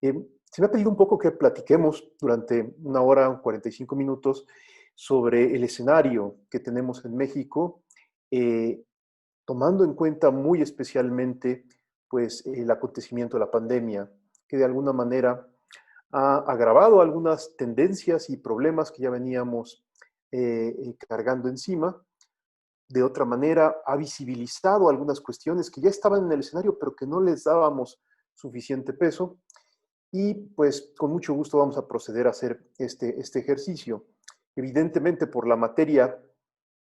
Se me ha pedido un poco que platiquemos durante una hora, 45 minutos, sobre el escenario que tenemos en México, eh, tomando en cuenta muy especialmente pues, el acontecimiento de la pandemia, que de alguna manera ha agravado algunas tendencias y problemas que ya veníamos cargando encima. De otra manera, ha visibilizado algunas cuestiones que ya estaban en el escenario, pero que no les dábamos suficiente peso. Y pues con mucho gusto vamos a proceder a hacer este ejercicio. Evidentemente por la materia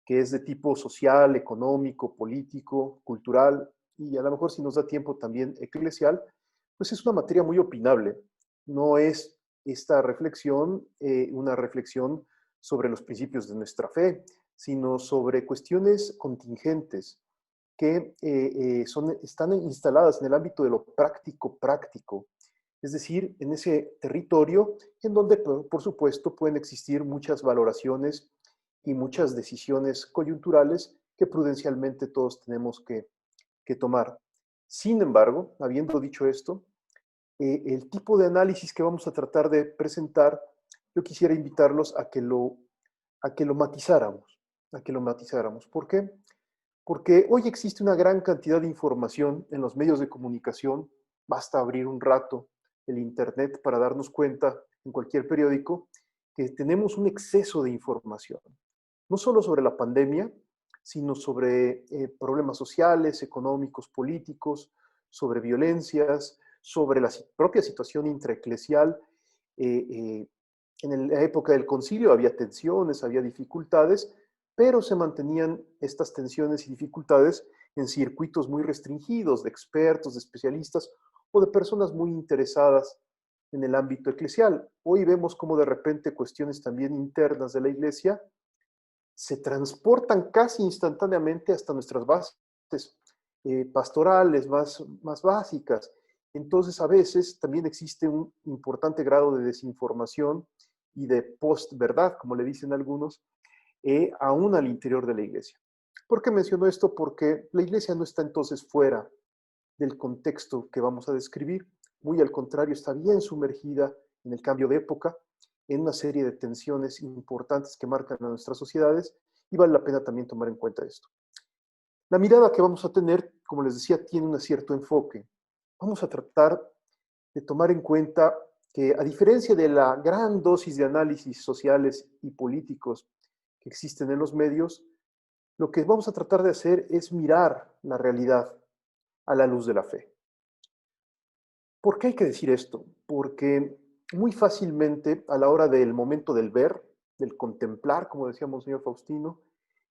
que es de tipo social, económico, político, cultural y a lo mejor si nos da tiempo también eclesial, pues es una materia muy opinable. No es esta reflexión una reflexión sobre los principios de nuestra fe, sino sobre cuestiones contingentes que están instaladas en el ámbito de lo práctico práctico, es decir, en ese territorio en donde, por supuesto, pueden existir muchas valoraciones y muchas decisiones coyunturales que prudencialmente todos tenemos que tomar. Sin embargo, habiendo dicho esto, el tipo de análisis que vamos a tratar de presentar, yo quisiera invitarlos a que lo matizáramos, a que lo matizáramos. ¿Por qué? Porque hoy existe una gran cantidad de información en los medios de comunicación, basta abrir un rato el Internet para darnos cuenta en cualquier periódico que tenemos un exceso de información, no solo sobre la pandemia, sino sobre problemas sociales, económicos, políticos, sobre violencias, sobre la propia situación intraeclesial. Eh, eh, en la época del concilio había tensiones, había dificultades, pero se mantenían estas tensiones y dificultades en circuitos muy restringidos de expertos, de especialistas o de personas muy interesadas en el ámbito eclesial. Hoy vemos cómo de repente cuestiones también internas de la iglesia se transportan casi instantáneamente hasta nuestras bases pastorales más básicas. Entonces, a veces también existe un importante grado de desinformación y de post-verdad, como le dicen algunos, aún al interior de la iglesia. ¿Por qué menciono esto? Porque la iglesia no está entonces fuera del contexto que vamos a describir, muy al contrario, está bien sumergida en el cambio de época, en una serie de tensiones importantes que marcan a nuestras sociedades y vale la pena también tomar en cuenta esto. La mirada que vamos a tener, como les decía, tiene un cierto enfoque. Vamos a tratar de tomar en cuenta que a diferencia de la gran dosis de análisis sociales y políticos que existen en los medios, lo que vamos a tratar de hacer es mirar la realidad a la luz de la fe. ¿Por qué hay que decir esto? Porque muy fácilmente a la hora del momento del ver, del contemplar, como decía Monseñor Faustino,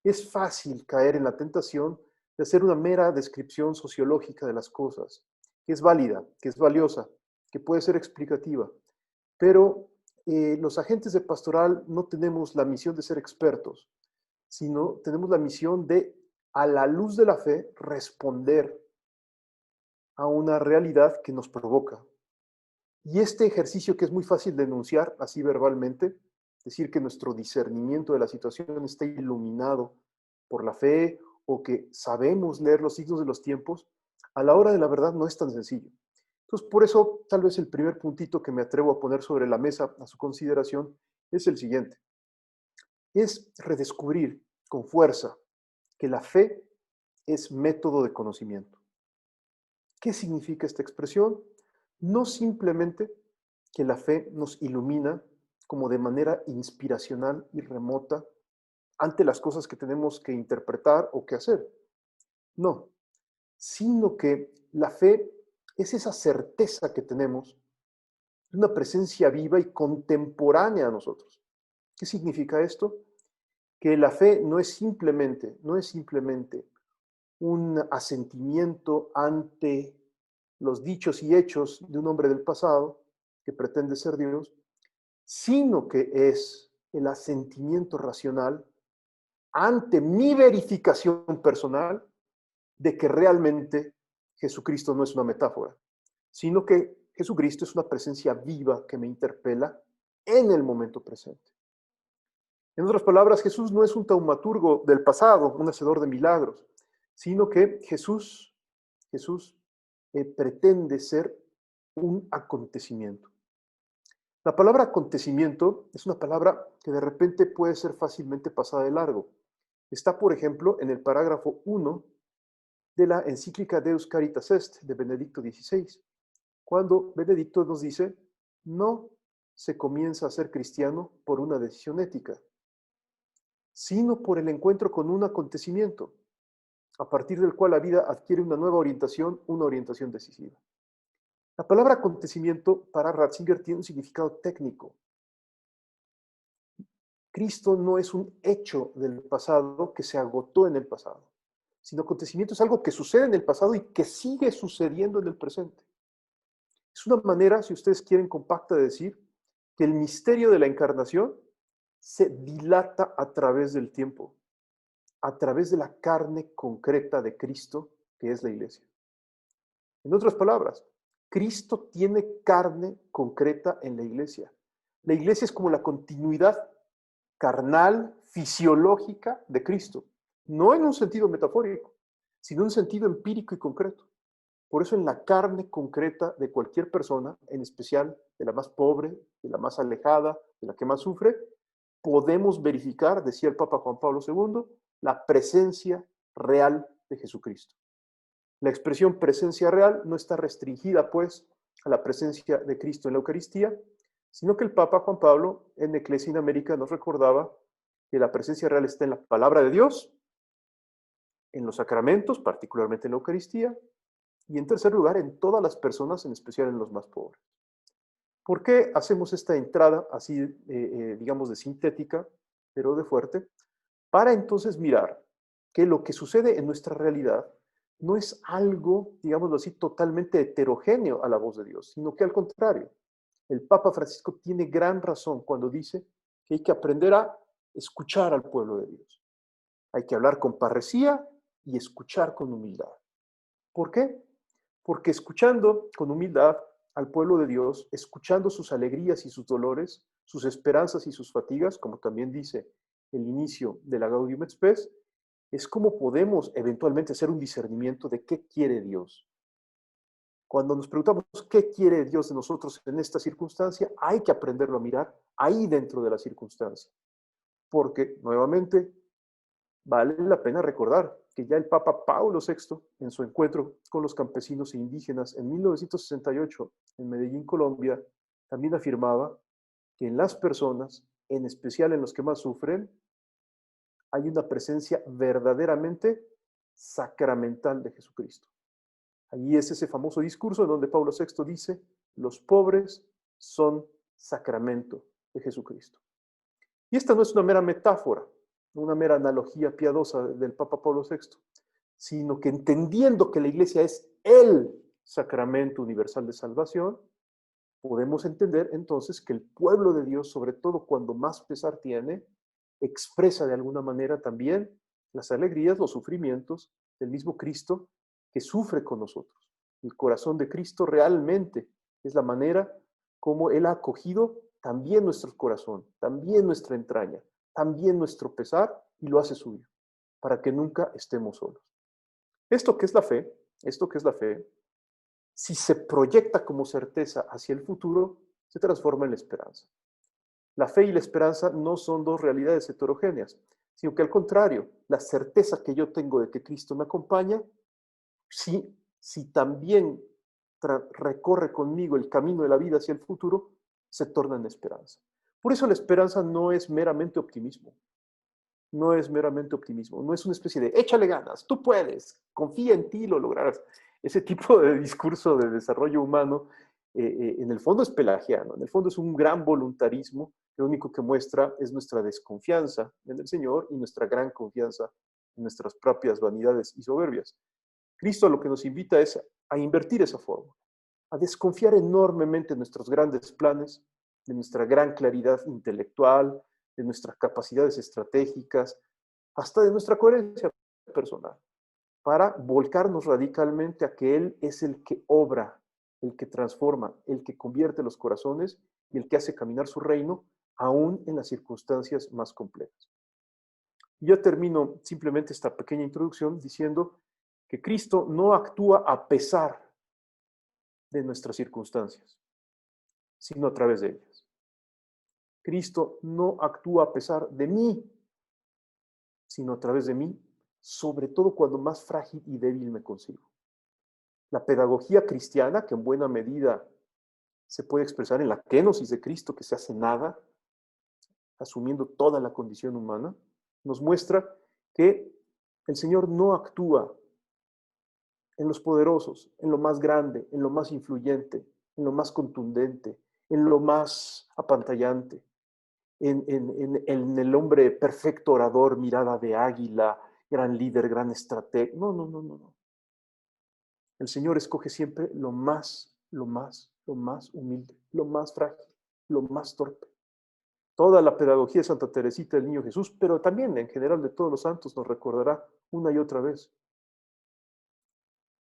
es fácil caer en la tentación de hacer una mera descripción sociológica de las cosas, que es válida, que es valiosa, que puede ser explicativa, pero los agentes de pastoral no tenemos la misión de ser expertos, sino tenemos la misión de, a la luz de la fe, responder a una realidad que nos provoca. Y este ejercicio que es muy fácil de enunciar así verbalmente, decir que nuestro discernimiento de la situación está iluminado por la fe o que sabemos leer los signos de los tiempos, a la hora de la verdad no es tan sencillo. Entonces, por eso, tal vez el primer puntito que me atrevo a poner sobre la mesa a su consideración es el siguiente. Es redescubrir con fuerza que la fe es método de conocimiento. ¿Qué significa esta expresión? No simplemente que la fe nos ilumina como de manera inspiracional y remota ante las cosas que tenemos que interpretar o que hacer. No, sino que la fe es esa certeza que tenemos de una presencia viva y contemporánea a nosotros. ¿Qué significa esto? Que la fe no es simplemente un asentimiento ante los dichos y hechos de un hombre del pasado que pretende ser Dios, sino que es el asentimiento racional ante mi verificación personal de que realmente Jesucristo no es una metáfora, sino que Jesucristo es una presencia viva que me interpela en el momento presente. En otras palabras, Jesús no es un taumaturgo del pasado, un hacedor de milagros, sino que Jesús pretende ser un acontecimiento. La palabra acontecimiento es una palabra que de repente puede ser fácilmente pasada de largo. Está, por ejemplo, en el parágrafo 1 de la encíclica Deus Caritas Est de Benedicto XVI, cuando Benedicto nos dice, no se comienza a ser cristiano por una decisión ética, sino por el encuentro con un acontecimiento, a partir del cual la vida adquiere una orientación decisiva. La palabra acontecimiento para Ratzinger tiene un significado técnico. Cristo no es un hecho del pasado que se agotó en el pasado, sino acontecimiento es algo que sucede en el pasado y que sigue sucediendo en el presente. Es una manera, si ustedes quieren, compacta de decir que el misterio de la encarnación se dilata a través del tiempo, a través de la carne concreta de Cristo, que es la iglesia. En otras palabras, Cristo tiene carne concreta en la iglesia. La iglesia es como la continuidad carnal, fisiológica de Cristo. No en un sentido metafórico, sino en un sentido empírico y concreto. Por eso en la carne concreta de cualquier persona, en especial de la más pobre, de la más alejada, de la que más sufre, podemos verificar, decía el Papa Juan Pablo II, la presencia real de Jesucristo. La expresión presencia real no está restringida, pues, a la presencia de Cristo en la Eucaristía, sino que el Papa Juan Pablo en Ecclesia in America nos recordaba que la presencia real está en la palabra de Dios, en los sacramentos, particularmente en la Eucaristía, y en tercer lugar, en todas las personas, en especial en los más pobres. ¿Por qué hacemos esta entrada así, digamos, de sintética, pero de fuerte? Para entonces mirar que lo que sucede en nuestra realidad no es algo, digámoslo así, totalmente heterogéneo a la voz de Dios, sino que al contrario, el Papa Francisco tiene gran razón cuando dice que hay que aprender a escuchar al pueblo de Dios. Hay que hablar con parresía y escuchar con humildad. ¿Por qué? Porque escuchando con humildad al pueblo de Dios, escuchando sus alegrías y sus dolores, sus esperanzas y sus fatigas, como también dice el inicio de la Gaudium et Spes, es como podemos eventualmente hacer un discernimiento de qué quiere Dios. Cuando nos preguntamos qué quiere Dios de nosotros en esta circunstancia, hay que aprenderlo a mirar ahí dentro de la circunstancia. Porque, nuevamente, vale la pena recordar que ya el Papa Paulo VI, en su encuentro con los campesinos e indígenas en 1968 en Medellín, Colombia, también afirmaba que en las personas, en especial en los que más sufren, hay una presencia verdaderamente sacramental de Jesucristo. Allí es ese famoso discurso en donde Pablo VI dice, los pobres son sacramento de Jesucristo. Y esta no es una mera metáfora, una mera analogía piadosa del Papa Pablo VI, sino que entendiendo que la iglesia es el sacramento universal de salvación, podemos entender entonces que el pueblo de Dios, sobre todo cuando más pesar tiene, expresa de alguna manera también las alegrías, los sufrimientos del mismo Cristo que sufre con nosotros. El corazón de Cristo realmente es la manera como Él ha acogido también nuestro corazón, también nuestra entraña, también nuestro pesar y lo hace suyo, para que nunca estemos solos. Esto que es la fe, esto que es la fe, si se proyecta como certeza hacia el futuro, se transforma en la esperanza. La fe y la esperanza no son dos realidades heterogéneas, sino que al contrario, la certeza que yo tengo de que Cristo me acompaña, si también recorre conmigo el camino de la vida hacia el futuro, se torna en esperanza. Por eso la esperanza no es meramente optimismo, no es meramente optimismo, no es una especie de échale ganas, tú puedes, confía en ti, lo lograrás. Ese tipo de discurso de desarrollo humano, en el fondo es pelagiano, en el fondo es un gran voluntarismo, lo único que muestra es nuestra desconfianza en el Señor y nuestra gran confianza en nuestras propias vanidades y soberbias. Cristo lo que nos invita es a invertir esa forma, a desconfiar enormemente en nuestros grandes planes, de nuestra gran claridad intelectual, de nuestras capacidades estratégicas, hasta de nuestra coherencia personal, para volcarnos radicalmente a que Él es el que obra, el que transforma, el que convierte los corazones y el que hace caminar su reino, aún en las circunstancias más complejas. Y yo termino simplemente esta pequeña introducción diciendo que Cristo no actúa a pesar de nuestras circunstancias, sino a través de ellas. Cristo no actúa a pesar de mí, sino a través de mí, sobre todo cuando más frágil y débil me consigo. La pedagogía cristiana, que en buena medida se puede expresar en la kenosis de Cristo, que se hace nada, asumiendo toda la condición humana, nos muestra que el Señor no actúa en los poderosos, en lo más grande, en lo más influyente, en lo más contundente, en lo más apantallante, en el hombre perfecto orador, mirada de águila, gran líder, gran estratega. No, no, no, no, no. El Señor escoge siempre lo más humilde, lo más frágil, lo más torpe. Toda la pedagogía de Santa Teresita del Niño Jesús, pero también en general de todos los santos, nos recordará una y otra vez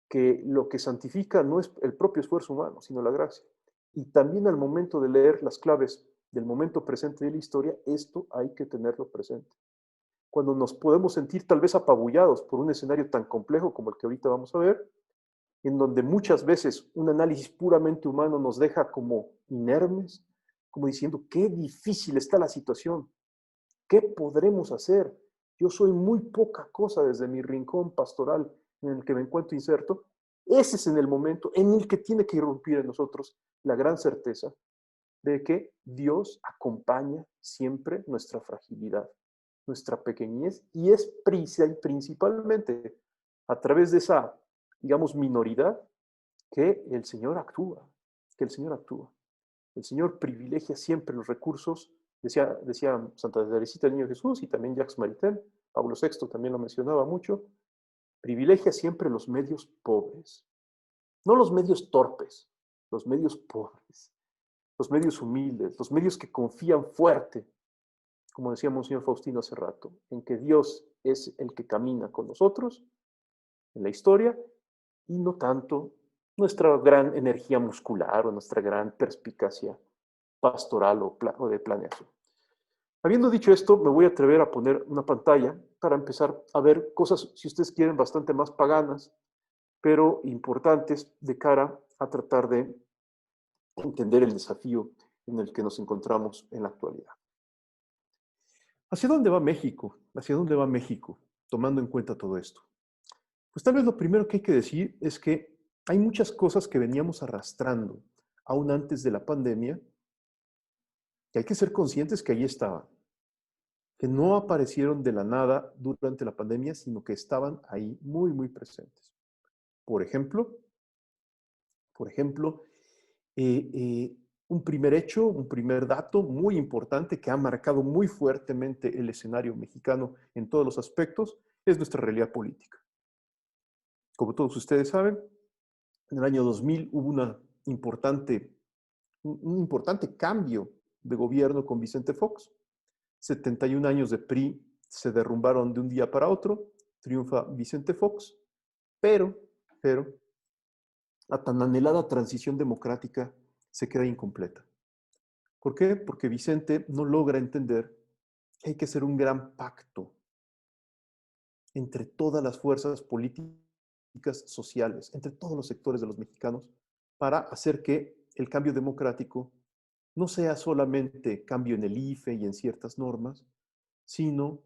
que lo que santifica no es el propio esfuerzo humano, sino la gracia. Y también al momento de leer las claves del momento presente de la historia, esto hay que tenerlo presente. Cuando nos podemos sentir tal vez apabullados por un escenario tan complejo como el que ahorita vamos a ver, en donde muchas veces un análisis puramente humano nos deja como inermes, como diciendo, qué difícil está la situación, ¿qué podremos hacer? Yo soy muy poca cosa desde mi rincón pastoral en el que me encuentro inserto. Ese es en el momento en el que tiene que irrumpir en nosotros la gran certeza de que Dios acompaña siempre nuestra fragilidad, nuestra pequeñez, y es principalmente a través de esa, digamos, minoridad que el Señor actúa, que el Señor actúa. El Señor privilegia siempre los recursos, decía Santa Teresita del Niño Jesús y también Jacques Maritain, Pablo VI también lo mencionaba mucho, privilegia siempre los medios pobres, no los medios torpes, los medios pobres, los medios humildes, los medios que confían fuerte, como decía Monseñor Faustino hace rato, en que Dios es el que camina con nosotros en la historia y no tanto nuestra gran energía muscular o nuestra gran perspicacia pastoral o de planeación. Habiendo dicho esto, me voy a atrever a poner una pantalla para empezar a ver cosas, si ustedes quieren, bastante más paganas, pero importantes de cara a tratar de entender el desafío en el que nos encontramos en la actualidad. ¿Hacia dónde va México? ¿Hacia dónde va México? Tomando en cuenta todo esto. Pues tal vez lo primero que hay que decir es que hay muchas cosas que veníamos arrastrando aún antes de la pandemia, que hay que ser conscientes que ahí estaban, que no aparecieron de la nada durante la pandemia, sino que estaban ahí muy, muy presentes. Por ejemplo, por ejemplo, un primer hecho, un primer dato muy importante que ha marcado muy fuertemente el escenario mexicano en todos los aspectos es nuestra realidad política. Como todos ustedes saben, en el año 2000 hubo un importante cambio de gobierno con Vicente Fox. 71 años de PRI se derrumbaron de un día para otro, triunfa Vicente Fox, pero la tan anhelada transición democrática se queda incompleta. ¿Por qué? Porque Vicente no logra entender que hay que hacer un gran pacto entre todas las fuerzas políticas, sociales, entre todos los sectores de los mexicanos, para hacer que el cambio democrático no sea solamente cambio en el IFE y en ciertas normas, sino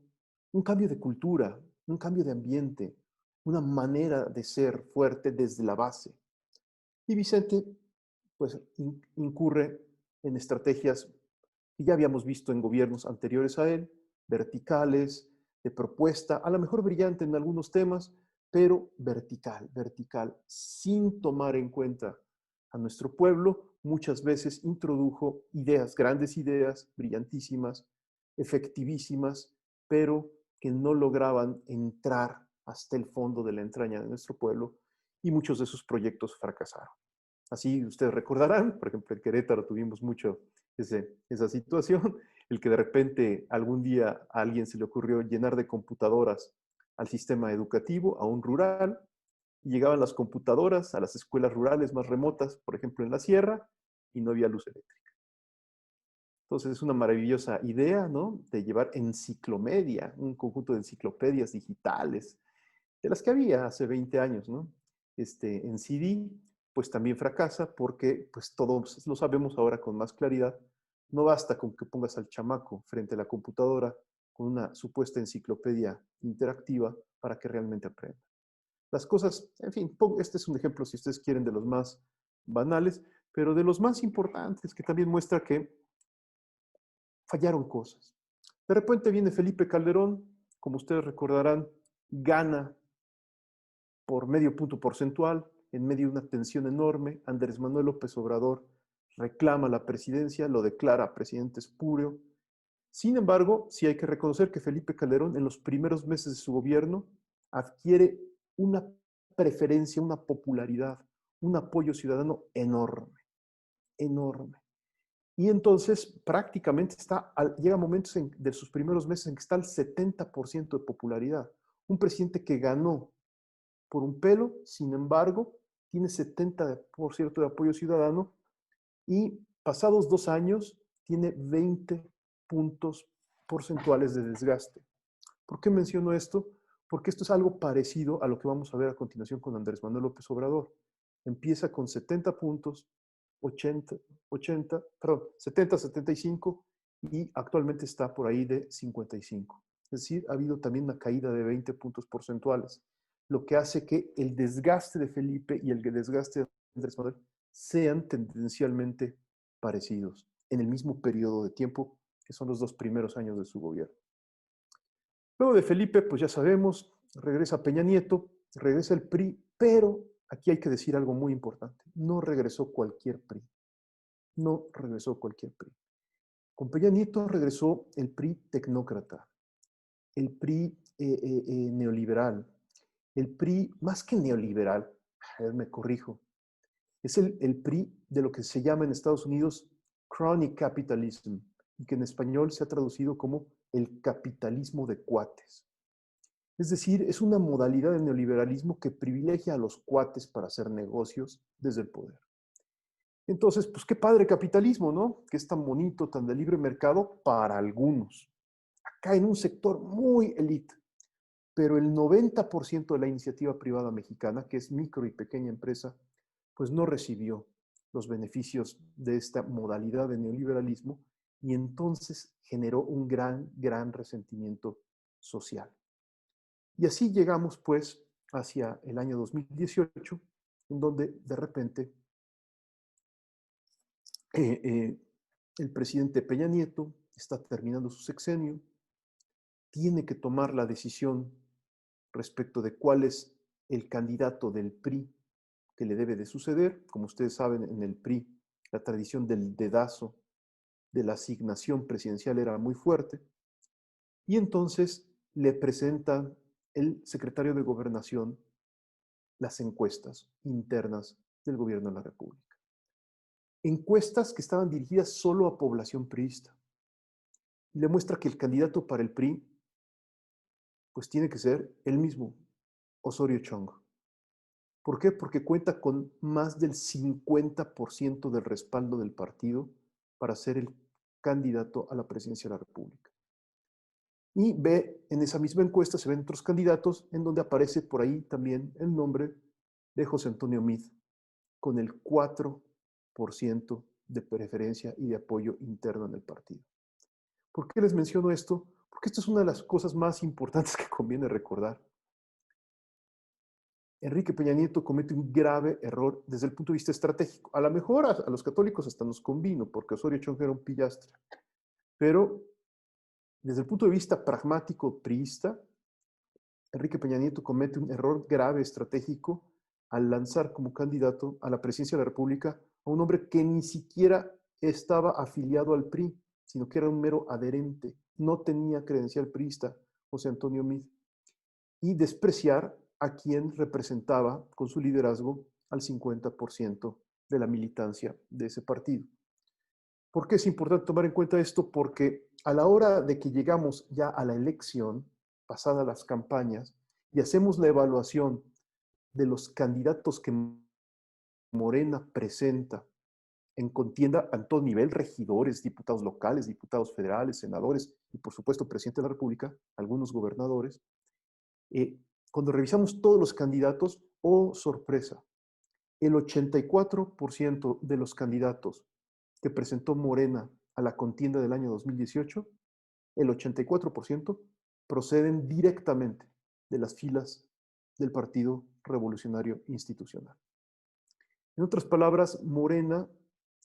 un cambio de cultura, un cambio de ambiente, una manera de ser fuerte desde la base. Y Vicente, pues, incurre en estrategias que ya habíamos visto en gobiernos anteriores a él, verticales, de propuesta, a lo mejor brillante en algunos temas, pero vertical, sin tomar en cuenta a nuestro pueblo. Muchas veces introdujo ideas, grandes ideas, brillantísimas, efectivísimas, pero que no lograban entrar hasta el fondo de la entraña de nuestro pueblo, y muchos de sus proyectos fracasaron. Así ustedes recordarán, por ejemplo, en Querétaro tuvimos mucho esa situación, el que de repente algún día a alguien se le ocurrió llenar de computadoras al sistema educativo, a un rural, y llegaban las computadoras a las escuelas rurales más remotas, por ejemplo en la sierra, y no había luz eléctrica. Entonces es una maravillosa idea, ¿no? De llevar enciclomedia, un conjunto de enciclopedias digitales, de las que había hace 20 años, ¿no? En CD, pues también fracasa porque, pues todos lo sabemos ahora con más claridad, no basta con que pongas al chamaco frente a la computadora con una supuesta enciclopedia interactiva para que realmente aprenda. Las cosas, en fin, este es un ejemplo, si ustedes quieren, de los más banales, pero de los más importantes, que también muestra que fallaron cosas. De repente viene Felipe Calderón, como ustedes recordarán, gana por medio punto porcentual, en medio de una tensión enorme. Andrés Manuel López Obrador reclama la presidencia, lo declara presidente espurio. Sin embargo, sí hay que reconocer que Felipe Calderón en los primeros meses de su gobierno adquiere una preferencia, una popularidad, un apoyo ciudadano enorme, enorme. Y entonces prácticamente llega momentos de sus primeros meses en que está al 70% de popularidad. Un presidente que ganó por un pelo, sin embargo, tiene 70% de apoyo ciudadano y pasados 2 años tiene 20 puntos porcentuales de desgaste. ¿Por qué menciono esto? Porque esto es algo parecido a lo que vamos a ver a continuación con Andrés Manuel López Obrador. Empieza con 70 puntos, 70, 75 y actualmente está por ahí de 55. Es decir, ha habido también una caída de 20 puntos porcentuales, lo que hace que el desgaste de Felipe y el desgaste de Andrés Manuel sean tendencialmente parecidos en el mismo periodo de tiempo que son los 2 primeros años de su gobierno. Luego de Felipe, pues ya sabemos, regresa Peña Nieto, regresa el PRI, pero aquí hay que decir algo muy importante. No regresó cualquier PRI. No regresó cualquier PRI. Con Peña Nieto regresó el PRI tecnócrata, el PRI neoliberal, el PRI más que neoliberal, a ver, me corrijo, es el PRI de lo que se llama en Estados Unidos crony capitalism y que en español se ha traducido como el capitalismo de cuates. Es decir, es una modalidad de neoliberalismo que privilegia a los cuates para hacer negocios desde el poder. Entonces, pues qué padre capitalismo, ¿no? Que es tan bonito, tan de libre mercado para algunos. Acá en un sector muy elite, pero el 90% de la iniciativa privada mexicana, que es micro y pequeña empresa, pues no recibió los beneficios de esta modalidad de neoliberalismo y entonces generó un gran resentimiento social. Y así llegamos pues hacia el año 2018, en donde de repente eh, eh, el presidente Peña Nieto está terminando su sexenio, tiene que tomar la decisión respecto de cuál es el candidato del PRI que le debe de suceder. Como ustedes saben, en el PRI la tradición del dedazo, de la asignación presidencial era muy fuerte. Y entonces le presenta el secretario de Gobernación las encuestas internas del gobierno de la República. Encuestas que estaban dirigidas solo a población priista. Y le muestra que el candidato para el PRI pues tiene que ser él mismo, Osorio Chong. ¿Por qué? Porque cuenta con más del 50% del respaldo del partido para ser el candidato a la presidencia de la República. Y ve, en esa misma encuesta se ven otros candidatos en donde aparece por ahí también el nombre de José Antonio Meade, con el 4% de preferencia y de apoyo interno en el partido. ¿Por qué les menciono esto? Porque esto es una de las cosas más importantes que conviene recordar. Enrique Peña Nieto comete un grave error desde el punto de vista estratégico. A lo mejor a los católicos hasta nos convino, porque Osorio Chong era un pillastre. Pero desde el punto de vista pragmático priista, Enrique Peña Nieto comete un error grave estratégico al lanzar como candidato a la presidencia de la República a un hombre que ni siquiera estaba afiliado al PRI, sino que era un mero adherente, no tenía credencial priista, José Antonio Meade, y despreciar a quien representaba con su liderazgo al 50% de la militancia de ese partido. ¿Por qué es importante tomar en cuenta esto? Porque a la hora de que llegamos ya a la elección, pasadas las campañas, y hacemos la evaluación de los candidatos que Morena presenta en contienda a todo nivel, regidores, diputados locales, diputados federales, senadores y por supuesto presidente de la República, algunos gobernadores, cuando revisamos todos los candidatos, oh sorpresa, El 84% de los candidatos que presentó Morena a la contienda del año 2018, el 84% proceden directamente de las filas del Partido Revolucionario Institucional. En otras palabras, Morena,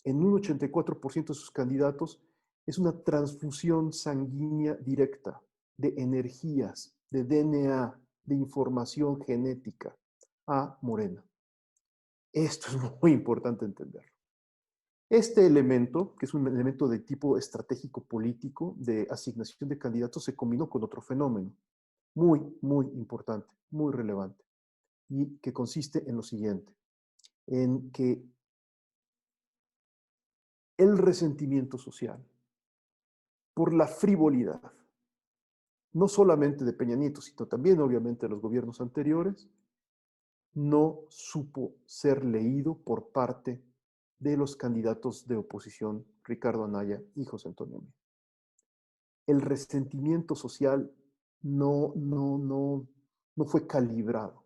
en un 84% de sus candidatos, es una transfusión sanguínea directa de energías, de DNA, de información genética a Morena. Esto es muy importante entenderlo. Este elemento, que es un elemento de tipo estratégico político, de asignación de candidatos, se combinó con otro fenómeno muy, muy importante, muy relevante, y que consiste en lo siguiente, en que el resentimiento social por la frivolidad, no solamente de Peña Nieto, sino también obviamente de los gobiernos anteriores, no supo ser leído por parte de los candidatos de oposición, Ricardo Anaya y José Antonio Meade. El resentimiento social no fue calibrado.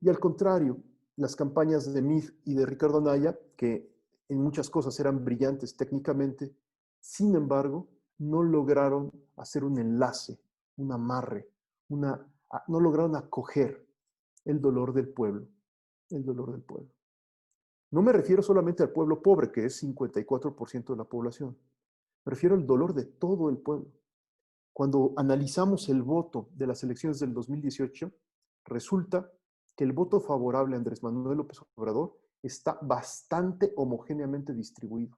Y al contrario, las campañas de Meade y de Ricardo Anaya, que en muchas cosas eran brillantes técnicamente, sin embargo, no lograron hacer un enlace, un amarre, no lograron acoger el dolor del pueblo, el dolor del pueblo. No me refiero solamente al pueblo pobre, que es 54% de la población. Me refiero al dolor de todo el pueblo. Cuando analizamos el voto de las elecciones del 2018, resulta que el voto favorable a Andrés Manuel López Obrador está bastante homogéneamente distribuido.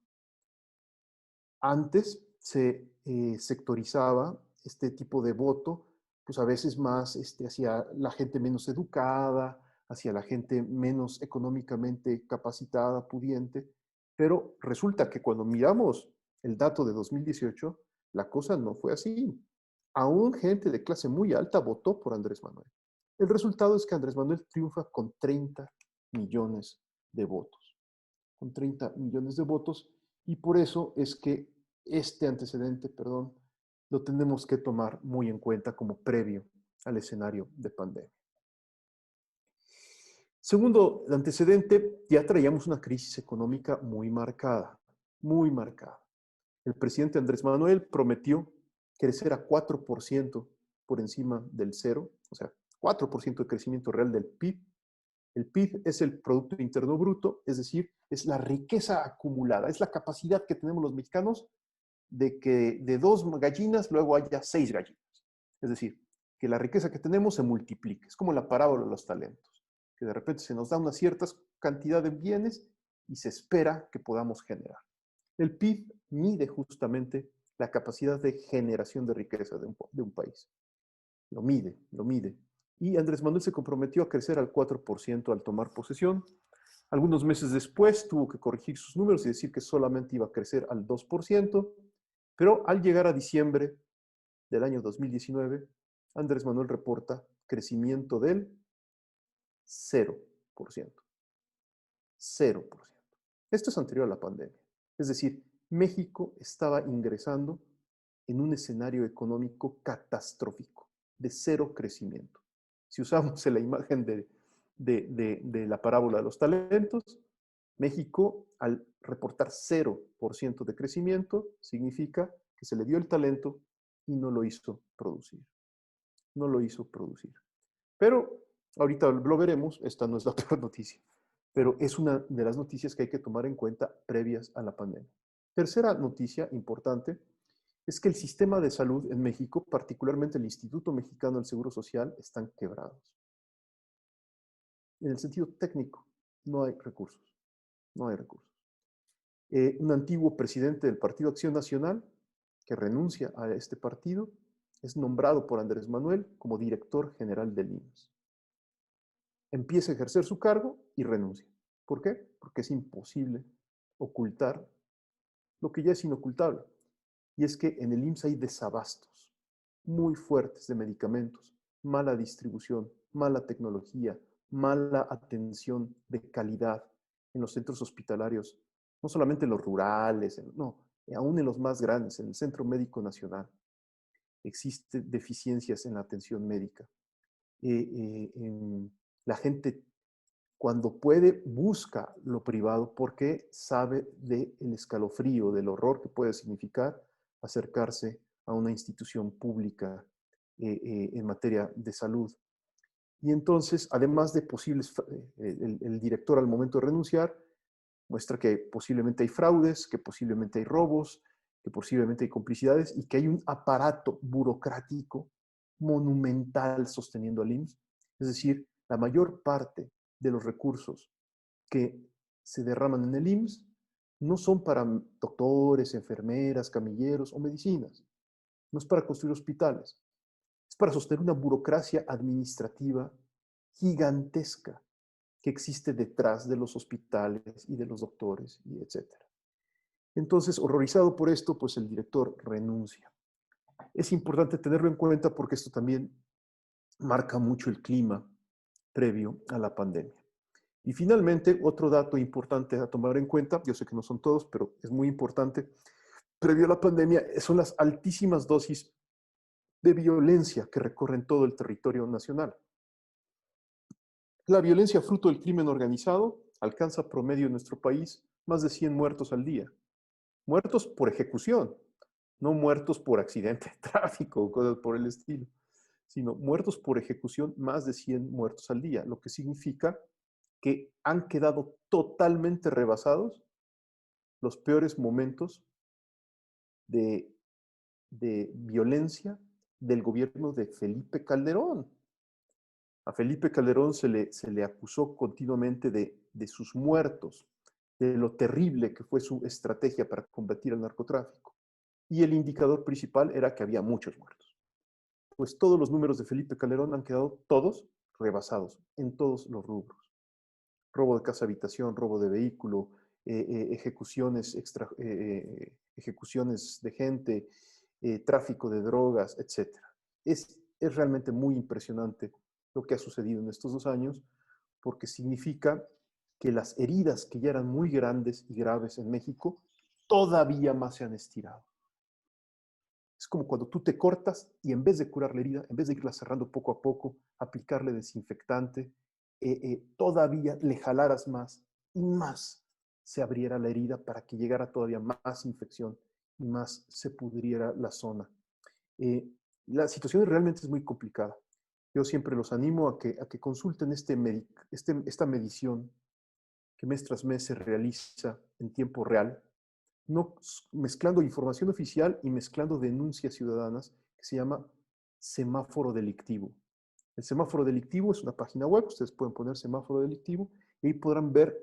Antes se sectorizaba este tipo de voto, pues a veces más hacia la gente menos educada, hacia la gente menos económicamente capacitada, pudiente, pero resulta que cuando miramos el dato de 2018, la cosa no fue así. Aún gente de clase muy alta votó por Andrés Manuel. El resultado es que Andrés Manuel triunfa con 30 millones de votos. Con 30 millones de votos, y por eso es que este antecedente, perdón, lo tenemos que tomar muy en cuenta como previo al escenario de pandemia. Segundo antecedente, ya traíamos una crisis económica muy marcada, muy marcada. El presidente Andrés Manuel prometió crecer a 4% por encima del cero, o sea, 4% de crecimiento real del PIB. El PIB es el Producto Interno Bruto, es decir, es la riqueza acumulada, es la capacidad que tenemos los mexicanos de que de 2 gallinas luego haya 6 gallinas. Es decir, que la riqueza que tenemos se multiplique. Es como la parábola de los talentos, que de repente se nos da una cierta cantidad de bienes y se espera que podamos generar. El PIB mide justamente la capacidad de generación de riqueza de un país. Lo mide, lo mide. Y Andrés Manuel se comprometió a crecer al 4% al tomar posesión. Algunos meses después tuvo que corregir sus números y decir que solamente iba a crecer al 2%, pero al llegar a diciembre del año 2019, Andrés Manuel reporta crecimiento del 0%. 0%. Esto es anterior a la pandemia. Es decir, México estaba ingresando en un escenario económico catastrófico, de cero crecimiento. Si usamos la imagen de la parábola de los talentos, México, al reportar 0% de crecimiento, significa que se le dio el talento y no lo hizo producir. No lo hizo producir. Pero ahorita lo veremos, esta no es la peor noticia, pero es una de las noticias que hay que tomar en cuenta previas a la pandemia. Tercera noticia importante es que el sistema de salud en México, particularmente el Instituto Mexicano del Seguro Social, están quebrados. En el sentido técnico, no hay recursos. No hay recursos. Un antiguo presidente del Partido Acción Nacional, que renuncia a este partido, es nombrado por Andrés Manuel como director general del IMSS. Empieza a ejercer su cargo y renuncia. ¿Por qué? Porque es imposible ocultar lo que ya es inocultable. Y es que en el IMSS hay desabastos muy fuertes de medicamentos, mala distribución, mala tecnología, mala atención de calidad en los centros hospitalarios, no solamente en los rurales, no, aún en los más grandes, en el Centro Médico Nacional. Existen deficiencias en la atención médica. La gente cuando puede, busca lo privado porque sabe del escalofrío, del horror que puede significar acercarse a una institución pública en materia de salud. Y entonces, además de posibles, el director al momento de renunciar muestra que posiblemente hay fraudes, que posiblemente hay robos, que posiblemente hay complicidades y que hay un aparato burocrático monumental sosteniendo al IMSS. Es decir, la mayor parte de los recursos que se derraman en el IMSS no son para doctores, enfermeras, camilleros o medicinas. No es para construir hospitales. Es para sostener una burocracia administrativa gigantesca que existe detrás de los hospitales y de los doctores, y etcétera. Entonces, horrorizado por esto, pues el director renuncia. Es importante tenerlo en cuenta porque esto también marca mucho el clima previo a la pandemia. Y finalmente, otro dato importante a tomar en cuenta, yo sé que no son todos, pero es muy importante, previo a la pandemia, son las altísimas dosis de violencia que recorren todo el territorio nacional. La violencia fruto del crimen organizado alcanza promedio en nuestro país más de 100 muertos al día. Muertos por ejecución, no muertos por accidente de tráfico o cosas por el estilo, sino muertos por ejecución, más de 100 muertos al día, lo que significa que han quedado totalmente rebasados los peores momentos de, de violencia del gobierno de Felipe Calderón. A Felipe Calderón se le acusó continuamente de sus muertos, de lo terrible que fue su estrategia para combatir el narcotráfico. Y el indicador principal era que había muchos muertos. Pues todos los números de Felipe Calderón han quedado todos rebasados en todos los rubros. Robo de casa habitación, robo de vehículo, ejecuciones de gente, tráfico de drogas, etc. Es realmente muy impresionante lo que ha sucedido en estos 2 años, porque significa que las heridas que ya eran muy grandes y graves en México, todavía más se han estirado. Es como cuando tú te cortas y en vez de curar la herida, en vez de irla cerrando poco a poco, aplicarle desinfectante, todavía le jalaras más y más se abriera la herida para que llegara todavía más infección y más se pudriera la zona. La situación realmente es muy complicada. Yo siempre los animo a que consulten esta medición que mes tras mes se realiza en tiempo real, no mezclando información oficial y mezclando denuncias ciudadanas, que se llama semáforo delictivo. El semáforo delictivo es una página web, ustedes pueden poner semáforo delictivo y ahí podrán ver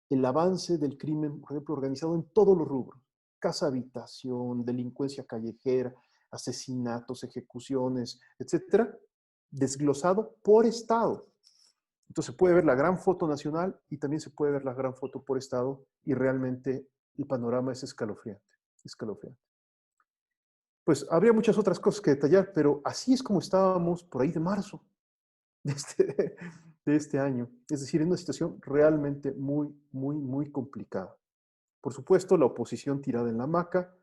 el avance del crimen, por ejemplo, organizado en todos los rubros. Casa habitación, delincuencia callejera, asesinatos, ejecuciones, etcétera, desglosado por estado. Entonces se puede ver la gran foto nacional y también se puede ver la gran foto por estado y realmente el panorama es escalofriante, escalofriante. Pues habría muchas otras cosas que detallar, pero así es como estábamos por ahí de marzo de de este año. Es decir, en una situación realmente muy, muy, muy complicada. Por supuesto, la oposición tirada en la hamaca,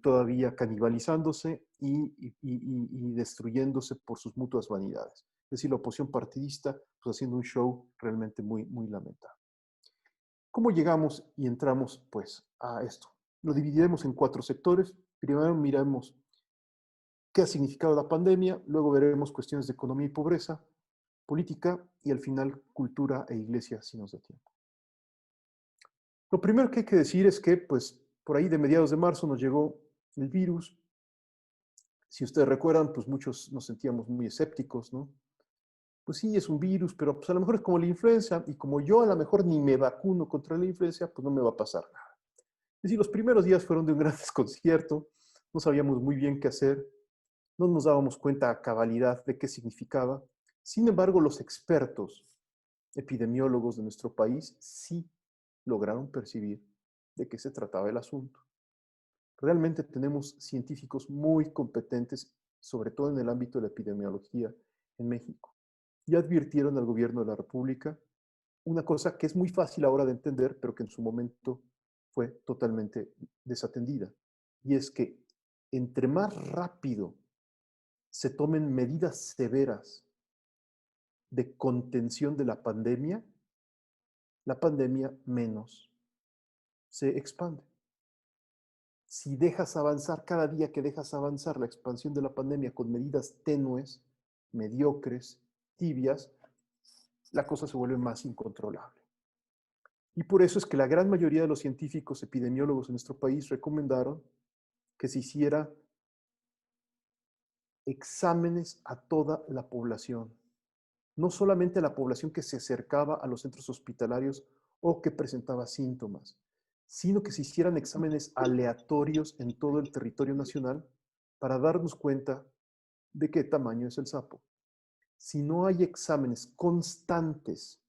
todavía canibalizándose y destruyéndose por sus mutuas vanidades. Es decir, la oposición partidista pues, haciendo un show realmente muy, muy lamentable. ¿Cómo llegamos y entramos pues a esto? Lo dividiremos en 4 sectores. Primero miramos qué ha significado la pandemia, luego veremos cuestiones de economía y pobreza, política y al final cultura e iglesia si nos da tiempo. Lo primero que hay que decir es que pues por ahí de mediados de marzo nos llegó el virus. Si ustedes recuerdan, pues muchos nos sentíamos muy escépticos, ¿no? Pues sí, es un virus, pero pues a lo mejor es como la influenza y como yo a lo mejor ni me vacuno contra la influenza, pues no me va a pasar nada. Es decir, los primeros días fueron de un gran desconcierto, no sabíamos muy bien qué hacer, no nos dábamos cuenta a cabalidad de qué significaba. Sin embargo, los expertos epidemiólogos de nuestro país sí lograron percibir de qué se trataba el asunto. Realmente tenemos científicos muy competentes, sobre todo en el ámbito de la epidemiología en México. Y advirtieron al gobierno de la República una cosa que es muy fácil ahora de entender, pero que en su momento fue totalmente desatendida. Y es que entre más rápido se tomen medidas severas de contención de la pandemia, la pandemia, menos se expande. Si dejas avanzar, cada día que dejas avanzar la expansión de la pandemia con medidas tenues, mediocres, tibias, la cosa se vuelve más incontrolable. Y por eso es que la gran mayoría de los científicos epidemiólogos en nuestro país recomendaron que se hiciera exámenes a toda la población, no solamente a la población que se acercaba a los centros hospitalarios o que presentaba síntomas, sino que se hicieran exámenes aleatorios en todo el territorio nacional para darnos cuenta de qué tamaño es el sapo. Si no hay exámenes constantes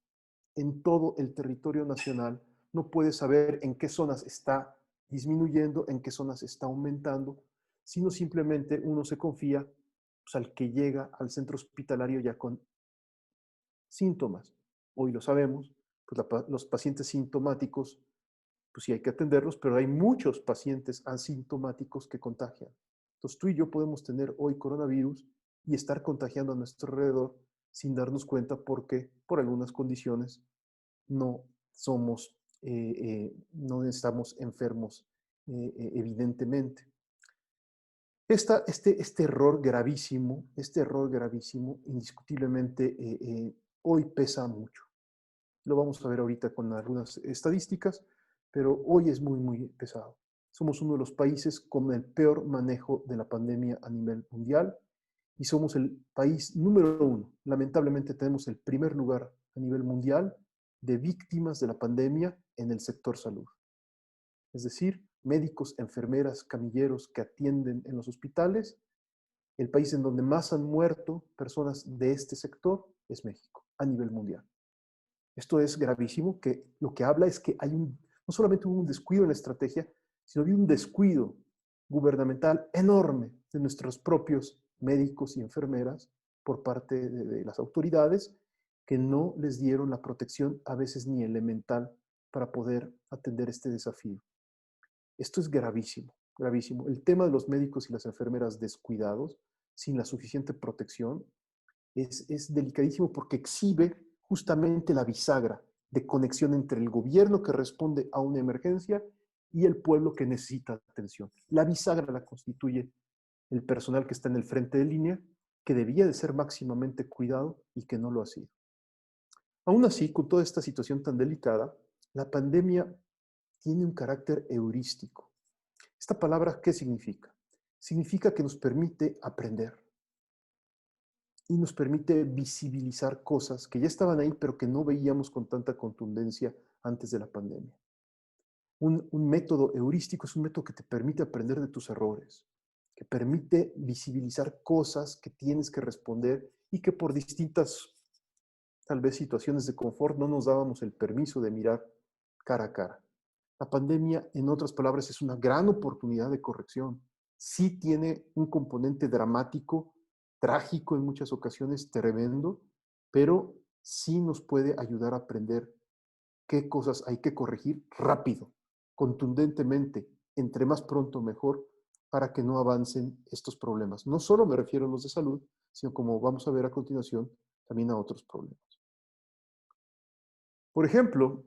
en todo el territorio nacional, no puedes saber en qué zonas está disminuyendo, en qué zonas está aumentando, sino simplemente uno se confía pues, al que llega al centro hospitalario ya con síntomas. Hoy lo sabemos, pues los pacientes sintomáticos, pues sí hay que atenderlos, pero hay muchos pacientes asintomáticos que contagian. Entonces tú y yo podemos tener hoy coronavirus y estar contagiando a nuestro alrededor sin darnos cuenta porque por algunas condiciones no somos, no estamos enfermos evidentemente. Este error gravísimo, indiscutiblemente hoy pesa mucho. Lo vamos a ver ahorita con algunas estadísticas, pero hoy es muy, muy pesado. Somos uno de los países con el peor manejo de la pandemia a nivel mundial y somos el país número uno. Lamentablemente tenemos el primer lugar a nivel mundial de víctimas de la pandemia en el sector salud. Es decir, médicos, enfermeras, camilleros que atienden en los hospitales. El país en donde más han muerto personas de este sector es México, a nivel mundial. Esto es gravísimo, que lo que habla es que no solamente hubo un descuido en la estrategia, sino había un descuido gubernamental enorme de nuestros propios médicos y enfermeras por parte de las autoridades que no les dieron la protección, a veces ni elemental, para poder atender este desafío. Esto es gravísimo, gravísimo. El tema de los médicos y las enfermeras descuidados, sin la suficiente protección, es delicadísimo porque exhibe justamente la bisagra de conexión entre el gobierno que responde a una emergencia y el pueblo que necesita atención. La bisagra la constituye el personal que está en el frente de línea, que debía de ser máximamente cuidado y que no lo ha sido. Aún así, con toda esta situación tan delicada, la pandemia tiene un carácter heurístico. ¿Esta palabra qué significa? Significa que nos permite aprender y nos permite visibilizar cosas que ya estaban ahí, pero que no veíamos con tanta contundencia antes de la pandemia. Un método heurístico es un método que te permite aprender de tus errores, que permite visibilizar cosas que tienes que responder y que por distintas, tal vez, situaciones de confort no nos dábamos el permiso de mirar cara a cara. La pandemia, en otras palabras, es una gran oportunidad de corrección. Sí tiene un componente dramático, trágico en muchas ocasiones, tremendo, pero sí nos puede ayudar a aprender qué cosas hay que corregir rápido, contundentemente, entre más pronto mejor, para que no avancen estos problemas. No solo me refiero a los de salud, sino como vamos a ver a continuación, también a otros problemas. Por ejemplo,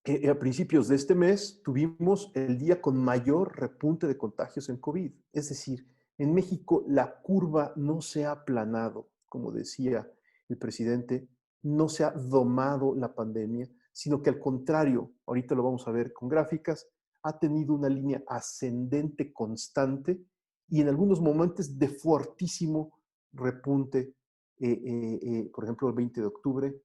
a principios de este mes tuvimos el día con mayor repunte de contagios en COVID. Es decir, en México la curva no se ha aplanado, como decía el presidente, no se ha domado la pandemia, sino que al contrario, ahorita lo vamos a ver con gráficas, ha tenido una línea ascendente constante y en algunos momentos de fortísimo repunte. Por ejemplo, el 20 de octubre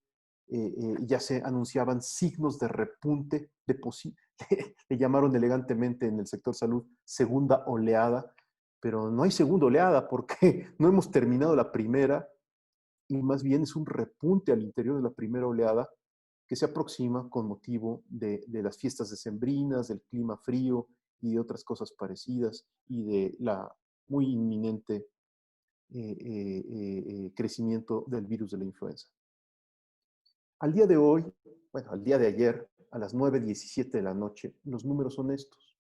ya se anunciaban signos de repunte, le llamaron elegantemente en el sector salud segunda oleada, pero no hay segunda oleada porque no hemos terminado la primera y más bien es un repunte al interior de la primera oleada que se aproxima con motivo de las fiestas decembrinas, del clima frío y de otras cosas parecidas y de la muy inminente crecimiento del virus de la influenza. Al día de hoy, bueno, al día de ayer, a las 9:17 de la noche, los números son estos.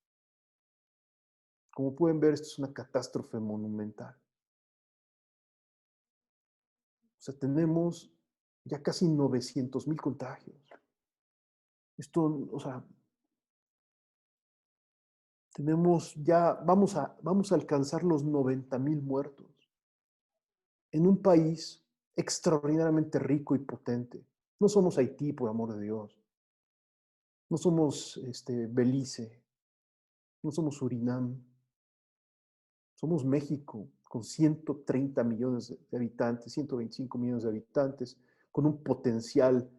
Como pueden ver, esto es una catástrofe monumental. O sea, tenemos ya casi 900,000 contagios. Esto, o sea, tenemos ya, vamos a alcanzar los 90,000 muertos en un país extraordinariamente rico y potente. No somos Haití, por amor de Dios. No somos Belice. No somos Surinam. Somos México, con 130 millones de habitantes, 125 millones de habitantes, con un potencial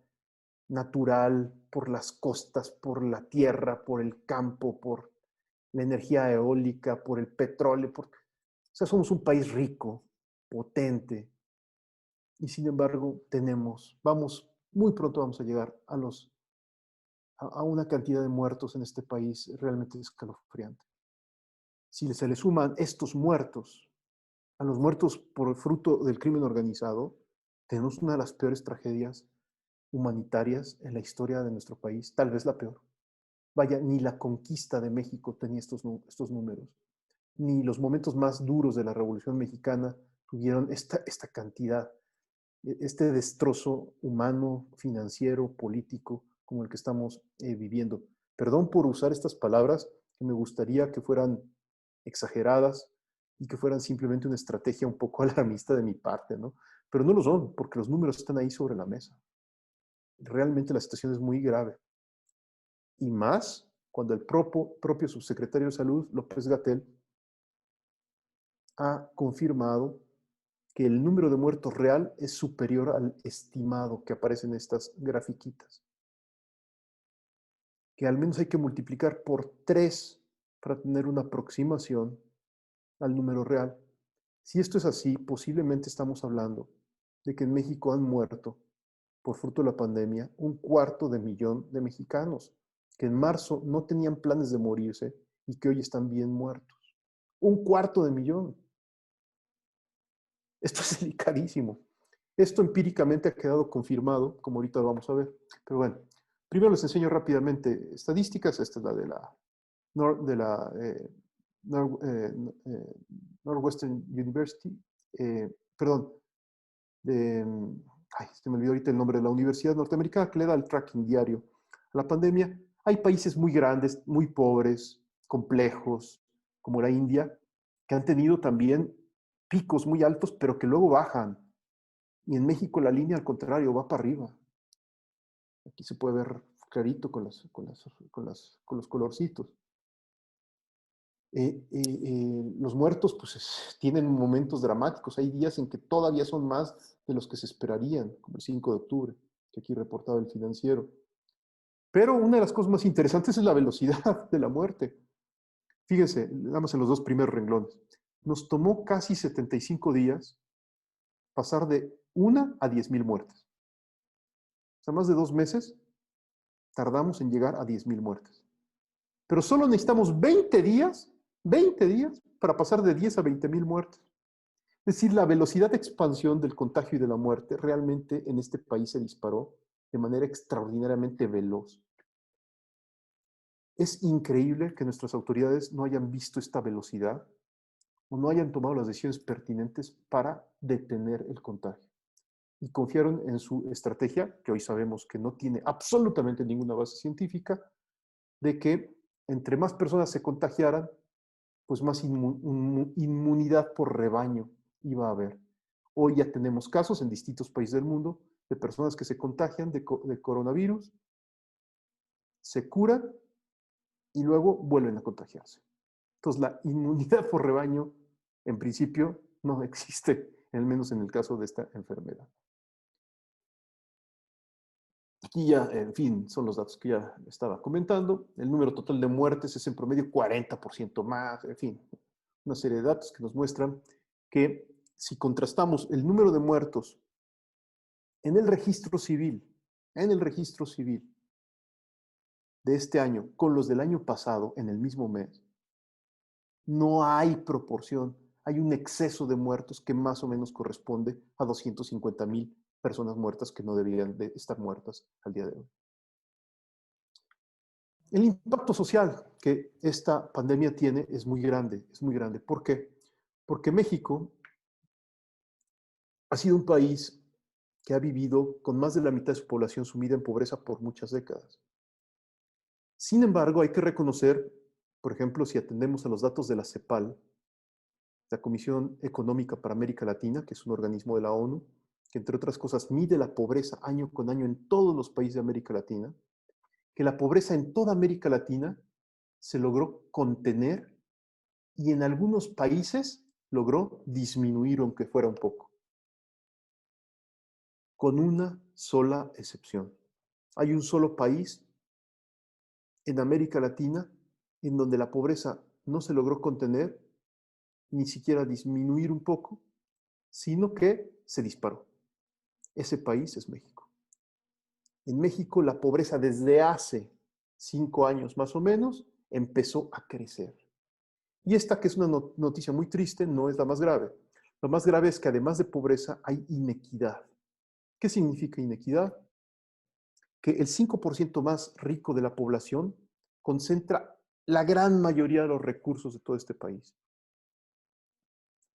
natural por las costas, por la tierra, por el campo, por la energía eólica, por el petróleo. O sea, somos un país rico, potente, y sin embargo muy pronto vamos a llegar a una cantidad de muertos en este país realmente escalofriante. Si se le suman estos muertos a los muertos por fruto del crimen organizado, tenemos una de las peores tragedias humanitarias en la historia de nuestro país, tal vez la peor. Vaya, ni la conquista de México tenía estos números, ni los momentos más duros de la Revolución Mexicana tuvieron esta cantidad, este destrozo humano, financiero, político, como el que estamos viviendo. Perdón por usar estas palabras, que me gustaría que fueran exageradas y que fueran simplemente una estrategia un poco alarmista de mi parte, ¿no? Pero no lo son, porque los números están ahí sobre la mesa. Realmente la situación es muy grave. Y más cuando el propio subsecretario de Salud, López-Gatell, ha confirmado que el número de muertos real es superior al estimado que aparece en estas grafiquitas. Que al menos hay que multiplicar por 3 para tener una aproximación al número real. Si esto es así, posiblemente estamos hablando de que en México han muerto, por fruto de la pandemia, 250,000 de mexicanos que en marzo no tenían planes de morirse y que hoy están bien muertos. 250,000. Esto es delicadísimo. Esto empíricamente ha quedado confirmado, como ahorita lo vamos a ver. Pero bueno, primero les enseño rápidamente estadísticas. Esta es la de la Nor Northwestern University. Perdón, de, se me olvidó ahorita el nombre de la universidad norteamericana que le da el tracking diario a la pandemia. Hay países muy grandes, muy pobres, complejos, como la India, que han tenido también picos muy altos, pero que luego bajan. Y en México la línea, al contrario, va para arriba. Aquí se puede ver clarito con los colorcitos. Los muertos pues tienen momentos dramáticos. Hay días en que todavía son más de los que se esperarían, como el 5 de octubre, que aquí reportaba el Financiero. Pero una de las cosas más interesantes es la velocidad de la muerte. Fíjense, nada más en los 2 primeros renglones. Nos tomó casi 75 días pasar de 1 a 10,000 muertes. O sea, más de 2 meses tardamos en llegar a 10,000 muertes. Pero solo necesitamos 20 días para pasar de 10 a 20,000 muertes. Es decir, la velocidad de expansión del contagio y de la muerte realmente en este país se disparó de manera extraordinariamente veloz. Es increíble que nuestras autoridades no hayan visto esta velocidad o no hayan tomado las decisiones pertinentes para detener el contagio. Y confiaron en su estrategia, que hoy sabemos que no tiene absolutamente ninguna base científica, de que entre más personas se contagiaran, pues más inmunidad por rebaño iba a haber. Hoy ya tenemos casos en distintos países del mundo de personas que se contagian de coronavirus, se curan y luego vuelven a contagiarse. Entonces, la inmunidad por rebaño, en principio, no existe, al menos en el caso de esta enfermedad. Aquí ya, en fin, son los datos que ya estaba comentando. El número total de muertes es en promedio 40% más, en fin, una serie de datos que nos muestran que si contrastamos el número de muertos en el registro civil, de este año con los del año pasado en el mismo mes, no hay proporción, hay un exceso de muertos que más o menos corresponde a 250,000 personas muertas que no deberían de estar muertas al día de hoy. El impacto social que esta pandemia tiene es muy grande, es muy grande. ¿Por qué? Porque México ha sido un país que ha vivido con más de la mitad de su población sumida en pobreza por muchas décadas. Sin embargo, hay que reconocer, por ejemplo, si atendemos a los datos de la CEPAL, la Comisión Económica para América Latina, que es un organismo de la ONU, que entre otras cosas mide la pobreza año con año en todos los países de América Latina, que la pobreza en toda América Latina se logró contener y en algunos países logró disminuir, aunque fuera un poco, con una sola excepción. Hay un solo país en América Latina en donde la pobreza no se logró contener, ni siquiera disminuir un poco, sino que se disparó. Ese país es México. En México la pobreza desde hace 5 años más o menos empezó a crecer. Y esta, que es una noticia muy triste, no es la más grave. Lo más grave es que además de pobreza hay inequidad. ¿Qué significa inequidad? Que el 5% más rico de la población concentra la gran mayoría de los recursos de todo este país.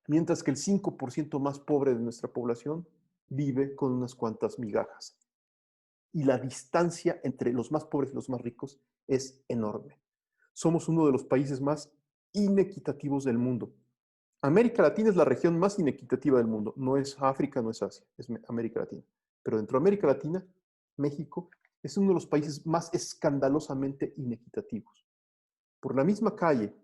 Mientras que el 5% más pobre de nuestra población vive con unas cuantas migajas. Y la distancia entre los más pobres y los más ricos es enorme. Somos uno de los países más inequitativos del mundo. América Latina es la región más inequitativa del mundo. No es África, no es Asia, es América Latina. Pero dentro de América Latina, México es uno de los países más escandalosamente inequitativos. Por la misma calle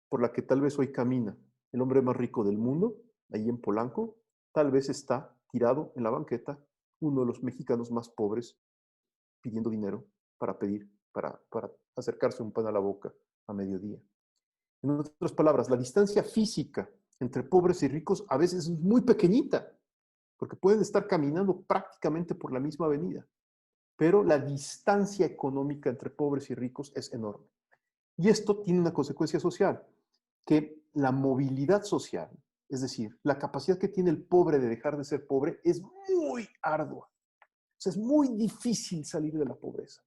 por la que tal vez hoy camina el hombre más rico del mundo, ahí en Polanco, tal vez está tirado en la banqueta uno de los mexicanos más pobres pidiendo dinero para acercarse un pan a la boca a mediodía. En otras palabras, la distancia física entre pobres y ricos a veces es muy pequeñita, porque pueden estar caminando prácticamente por la misma avenida, pero la distancia económica entre pobres y ricos es enorme. Y esto tiene una consecuencia social, que la movilidad social, es decir, la capacidad que tiene el pobre de dejar de ser pobre, es muy ardua. O sea, es muy difícil salir de la pobreza.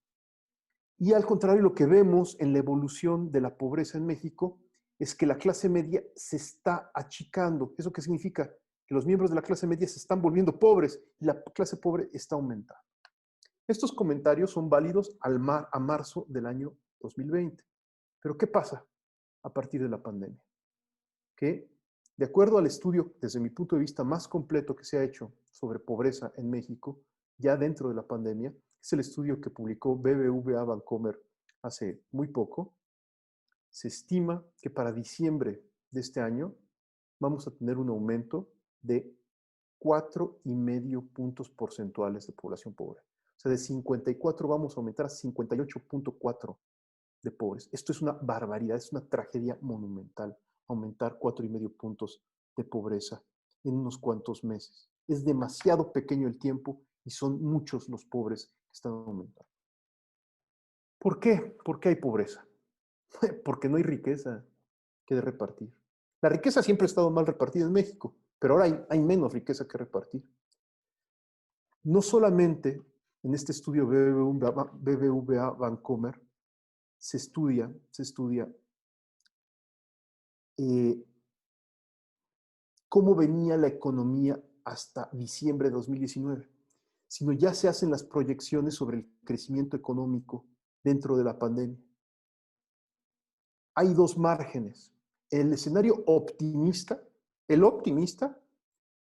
Y al contrario, lo que vemos en la evolución de la pobreza en México es que la clase media se está achicando. ¿Eso qué significa? Que los miembros de la clase media se están volviendo pobres y la clase pobre está aumentando. Estos comentarios son válidos a marzo del año 2020. Pero ¿qué pasa a partir de la pandemia? Que de acuerdo al estudio, desde mi punto de vista, más completo que se ha hecho sobre pobreza en México, ya dentro de la pandemia, es el estudio que publicó BBVA Bancomer hace muy poco. Se estima que para diciembre de este año vamos a tener un aumento de 4,5 puntos porcentuales de población pobre. O sea, de 54 vamos a aumentar a 58,4 de pobres. Esto es una barbaridad, es una tragedia monumental, aumentar 4,5 puntos de pobreza en unos cuantos meses. Es demasiado pequeño el tiempo y son muchos los pobres que están aumentando. ¿Por qué? ¿Por qué hay pobreza? Porque no hay riqueza que de repartir. La riqueza siempre ha estado mal repartida en México, pero ahora hay menos riqueza que repartir. No solamente en este estudio BBVA Bancomer se estudia cómo venía la economía hasta diciembre de 2019, sino ya se hacen las proyecciones sobre el crecimiento económico dentro de la pandemia. Hay dos márgenes. El escenario optimista, el optimista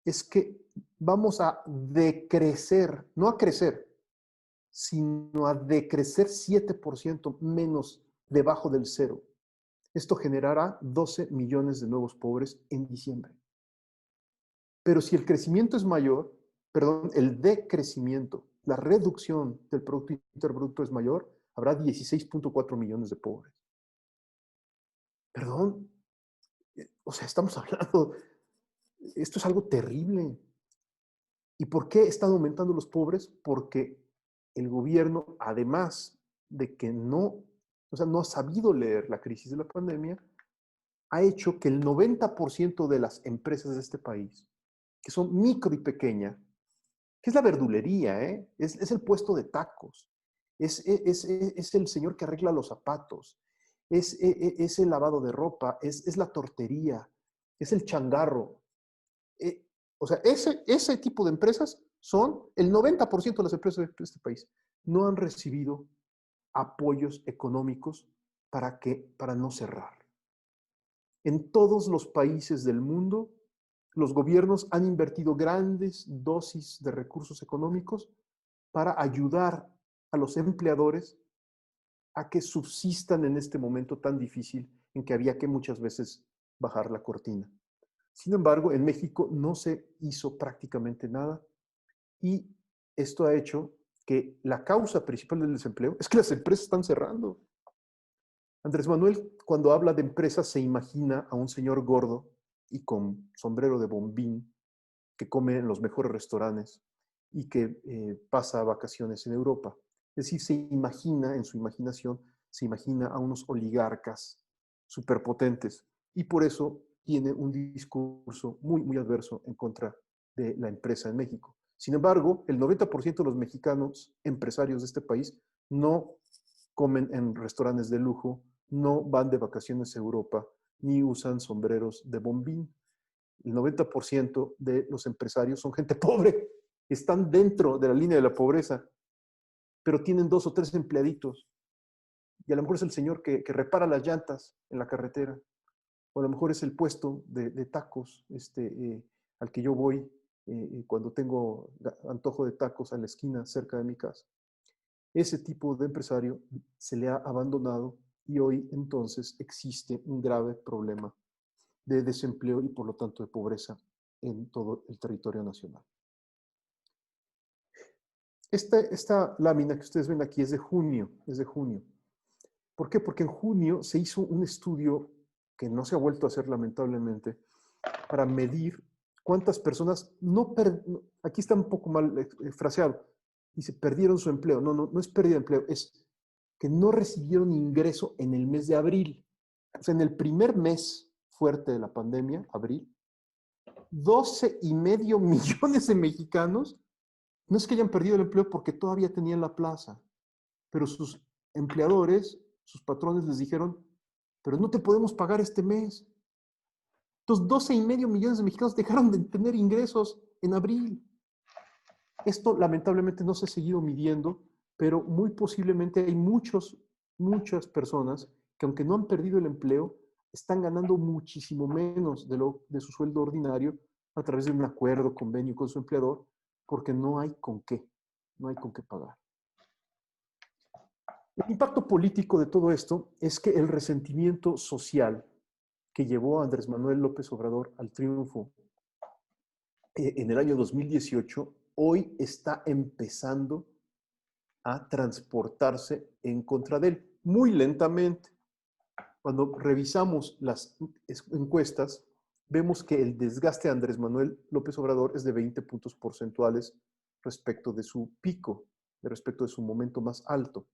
es que vamos a decrecer, no a crecer, sino a decrecer 7% menos debajo del cero. Esto generará 12 millones de nuevos pobres en diciembre. Pero si el crecimiento es mayor, perdón, el decrecimiento, la reducción del Producto Interno Bruto es mayor, habrá 16,4 millones de pobres. Perdón, o sea, estamos hablando, esto es algo terrible. ¿Y por qué están aumentando los pobres? Porque el gobierno, además de que no ha sabido leer la crisis de la pandemia, ha hecho que el 90% de las empresas de este país, que son micro y pequeñas, que es la verdulería, es el puesto de tacos, es el señor que arregla los zapatos, es el lavado de ropa, es la tortería, es el changarro. O sea, ese tipo de empresas son el 90% de las empresas de este país. No han recibido apoyos económicos para no cerrar. En todos los países del mundo, los gobiernos han invertido grandes dosis de recursos económicos para ayudar a los empleadores a que subsistan en este momento tan difícil en que había que muchas veces bajar la cortina. Sin embargo, en México no se hizo prácticamente nada y esto ha hecho que la causa principal del desempleo es que las empresas están cerrando. Andrés Manuel, cuando habla de empresas, se imagina a un señor gordo y con sombrero de bombín que come en los mejores restaurantes y que pasa vacaciones en Europa. Es decir, se imagina, en su imaginación, se imagina a unos oligarcas superpotentes y por eso tiene un discurso muy, muy adverso en contra de la empresa en México. Sin embargo, el 90% de los mexicanos empresarios de este país no comen en restaurantes de lujo, no van de vacaciones a Europa, ni usan sombreros de bombín. El 90% de los empresarios son gente pobre, están dentro de la línea de la pobreza, pero tienen 2 o 3 empleaditos. Y a lo mejor es el señor que repara las llantas en la carretera, o a lo mejor es el puesto de tacos al que yo voy cuando tengo antojo de tacos a la esquina cerca de mi casa. Ese tipo de empresario se le ha abandonado y hoy entonces existe un grave problema de desempleo y por lo tanto de pobreza en todo el territorio nacional. Esta lámina que ustedes ven aquí es de junio. ¿Por qué? Porque en junio se hizo un estudio que no se ha vuelto a hacer lamentablemente para medir cuántas personas aquí está un poco mal fraseado, dice perdieron su empleo. No es pérdida de empleo, es que no recibieron ingreso en el mes de abril. O sea, en el primer mes fuerte de la pandemia, abril, 12,5 millones de mexicanos no es que hayan perdido el empleo porque todavía tenían la plaza, pero sus empleadores, sus patrones les dijeron, pero no te podemos pagar este mes. Entonces, 12,5 millones de mexicanos dejaron de tener ingresos en abril. Esto lamentablemente no se ha seguido midiendo, pero muy posiblemente hay muchas personas que aunque no han perdido el empleo, están ganando muchísimo menos de su sueldo ordinario a través de un acuerdo, convenio con su empleador, porque no hay con qué pagar. El impacto político de todo esto es que el resentimiento social que llevó a Andrés Manuel López Obrador al triunfo en el año 2018, hoy está empezando a transportarse en contra de él, muy lentamente. Cuando revisamos las encuestas, vemos que el desgaste de Andrés Manuel López Obrador es de 20 puntos porcentuales respecto de su pico, respecto de su momento más alto.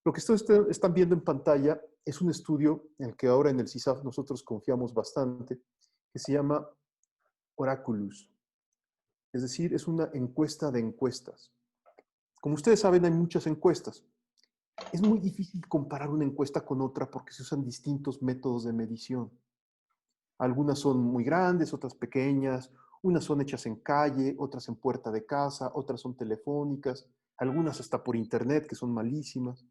Lo que ustedes están viendo en pantalla es un estudio en el que ahora en el CISAF nosotros confiamos bastante, que se llama Oraculus. Es decir, es una encuesta de encuestas. Como ustedes saben, hay muchas encuestas. Es muy difícil comparar una encuesta con otra porque se usan distintos métodos de medición. Algunas son muy grandes, otras pequeñas, unas son hechas en calle, otras en puerta de casa, otras son telefónicas, algunas hasta por internet, que son malísimas.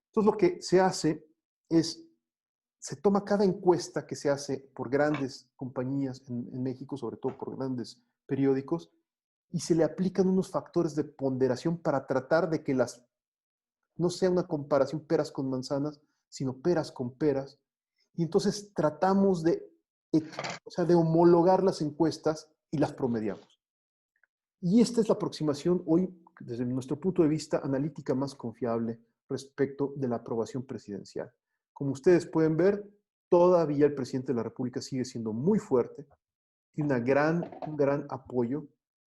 Entonces, lo que se hace es, se toma cada encuesta que se hace por grandes compañías en México, sobre todo por grandes periódicos, y se le aplican unos factores de ponderación para tratar de que no sea una comparación peras con manzanas, sino peras con peras. Y entonces tratamos de homologar las encuestas y las promediamos. Y esta es la aproximación hoy, desde nuestro punto de vista, analítica más confiable respecto de la aprobación presidencial. Como ustedes pueden ver, todavía el presidente de la República sigue siendo muy fuerte, tiene un gran apoyo,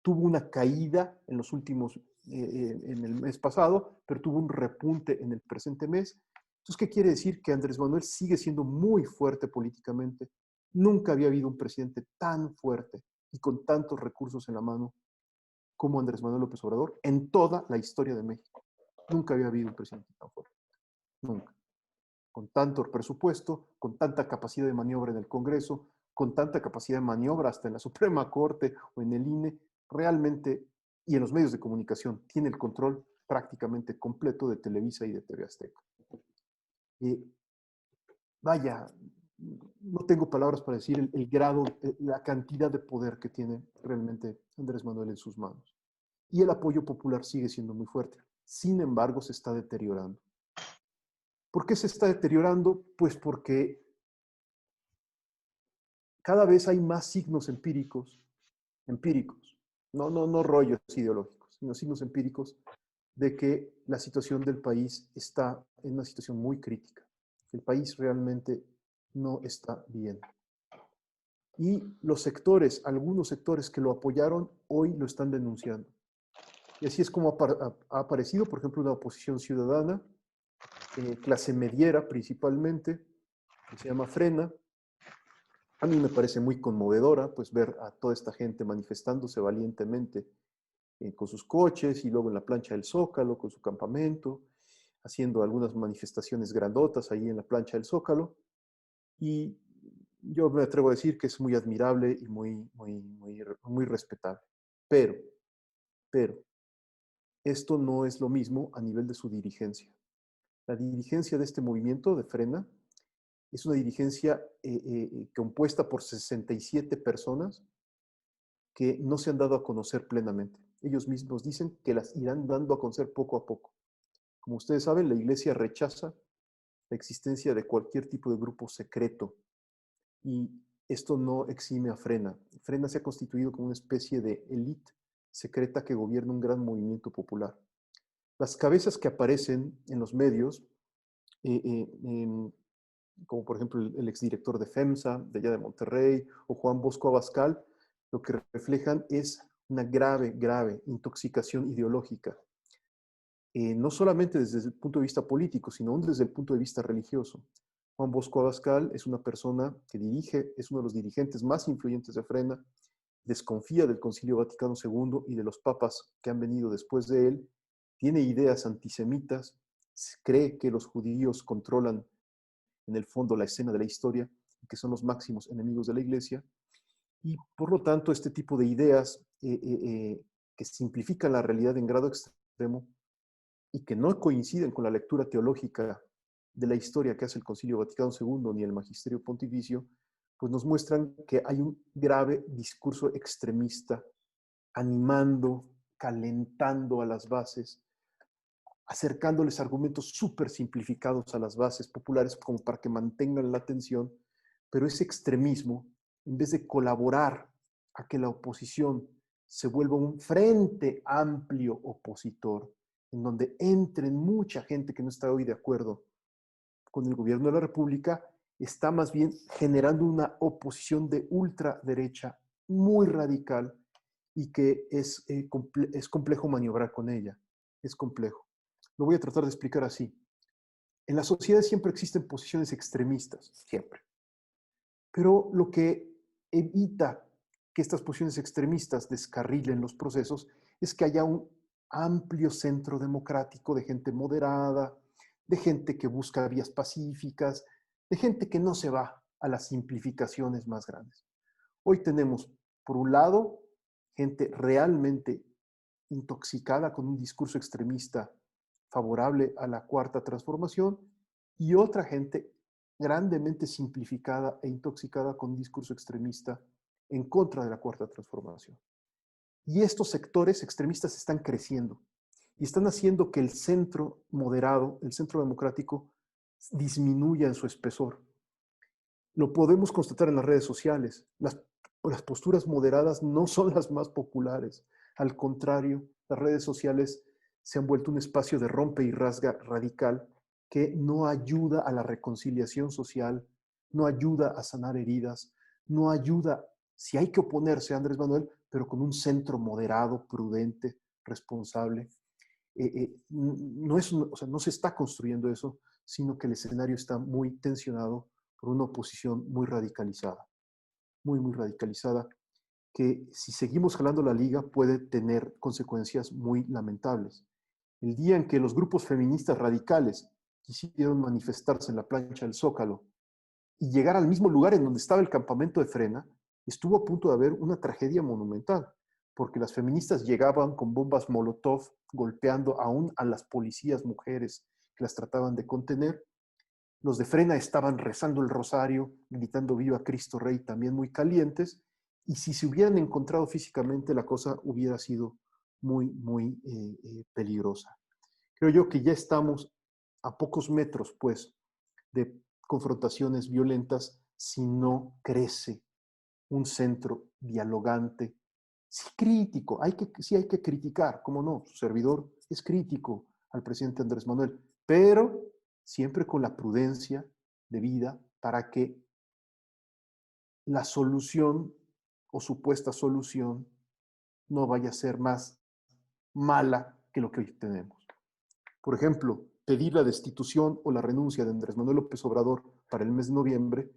tuvo una caída en los últimos, en el mes pasado, pero tuvo un repunte en el presente mes. Entonces, ¿qué quiere decir? Que Andrés Manuel sigue siendo muy fuerte políticamente. Nunca había habido un presidente tan fuerte y con tantos recursos en la mano como Andrés Manuel López Obrador en toda la historia de México. Nunca había habido un presidente tan fuerte. Nunca. Con tanto presupuesto, con tanta capacidad de maniobra en el Congreso, con tanta capacidad de maniobra hasta en la Suprema Corte o en el INE, realmente, y en los medios de comunicación, tiene el control prácticamente completo de Televisa y de TV Azteca. Eh, Vaya, no tengo palabras para decir el grado, la cantidad de poder que tiene realmente Andrés Manuel en sus manos. Y el apoyo popular sigue siendo muy fuerte. Sin embargo, se está deteriorando. ¿Por qué se está deteriorando? Pues porque cada vez hay más signos empíricos, no rollos ideológicos, sino signos empíricos de que la situación del país está en una situación muy crítica. El país realmente no está bien. Y los sectores, algunos sectores que lo apoyaron, hoy lo están denunciando. Y así es como ha aparecido, por ejemplo, una oposición ciudadana, clase mediera principalmente, que se llama Frena. A mí me parece muy conmovedora, pues, ver a toda esta gente manifestándose valientemente con sus coches y luego en la plancha del Zócalo, con su campamento, haciendo algunas manifestaciones grandotas ahí en la plancha del Zócalo. Y yo me atrevo a decir que es muy admirable y muy respetable. Pero, pero, esto no es lo mismo a nivel de su dirigencia. La dirigencia de este movimiento de Frena es una dirigencia compuesta por 67 personas que no se han dado a conocer plenamente. Ellos mismos dicen que las irán dando a conocer poco a poco. Como ustedes saben, la Iglesia rechaza la existencia de cualquier tipo de grupo secreto y esto no exime a Frena. Frena se ha constituido como una especie de élite secreta que gobierna un gran movimiento popular. Las cabezas que aparecen en los medios, eh, eh, como por ejemplo el exdirector de FEMSA, de allá de Monterrey, o Juan Bosco Abascal, lo que reflejan es una grave intoxicación ideológica, no solamente desde el punto de vista político, sino aún desde el punto de vista religioso. Juan Bosco Abascal es una persona que dirige, es uno de los dirigentes más influyentes de Frena, desconfía del Concilio Vaticano II y de los papas que han venido después de él, tiene ideas antisemitas, cree que los judíos controlan en el fondo la escena de la historia y que son los máximos enemigos de la Iglesia, y por lo tanto este tipo de ideas que simplifican la realidad en grado extremo y que no coinciden con la lectura teológica de la historia que hace el Concilio Vaticano II ni el Magisterio Pontificio, pues nos muestran que hay un grave discurso extremista animando, calentando a las bases, acercándoles argumentos súper simplificados a las bases populares como para que mantengan la atención, pero ese extremismo, en vez de colaborar a que la oposición se vuelva un frente amplio opositor, en donde entren mucha gente que no está hoy de acuerdo con el gobierno de la República, está más bien generando una oposición de ultraderecha muy radical y que es complejo maniobrar con ella. Es complejo. Lo voy a tratar de explicar así. En la sociedad siempre existen posiciones extremistas, siempre. Pero lo que evita que estas posiciones extremistas descarrilen los procesos es que haya un amplio centro democrático de gente moderada, de gente que busca vías pacíficas, de gente que no se va a las simplificaciones más grandes. Hoy tenemos, por un lado, gente realmente intoxicada con un discurso extremista favorable a la cuarta transformación y otra gente grandemente simplificada e intoxicada con un discurso extremista en contra de la cuarta transformación. Y estos sectores extremistas están creciendo y están haciendo que el centro moderado, el centro democrático, disminuya en su espesor. Lo podemos constatar en las redes sociales. Las posturas moderadas no son las más populares. Al contrario, las redes sociales se han vuelto un espacio de rompe y rasga radical que no ayuda a la reconciliación social, no ayuda a sanar heridas, no ayuda, si hay que oponerse a Andrés Manuel, pero con un centro moderado, prudente, responsable. O sea, no se está construyendo eso, sino que el escenario está muy tensionado por una oposición muy radicalizada, que si seguimos jalando la liga puede tener consecuencias muy lamentables. El día en que los grupos feministas radicales quisieron manifestarse en la plancha del Zócalo y llegar al mismo lugar en donde estaba el campamento de Frena, estuvo a punto de haber una tragedia monumental, porque las feministas llegaban con bombas Molotov golpeando aún a las policías mujeres que las trataban de contener. Los de Frena estaban rezando el rosario, gritando Viva Cristo Rey, también muy calientes, y si se hubieran encontrado físicamente, la cosa hubiera sido muy peligrosa. Creo yo que ya estamos a pocos metros, pues, de confrontaciones violentas si no crece un centro dialogante, sí crítico, sí hay que criticar, cómo no, su servidor es crítico al presidente Andrés Manuel, pero siempre con la prudencia debida para que la solución o supuesta solución no vaya a ser más mala que lo que hoy tenemos. Por ejemplo, pedir la destitución o la renuncia de Andrés Manuel López Obrador para el mes de noviembre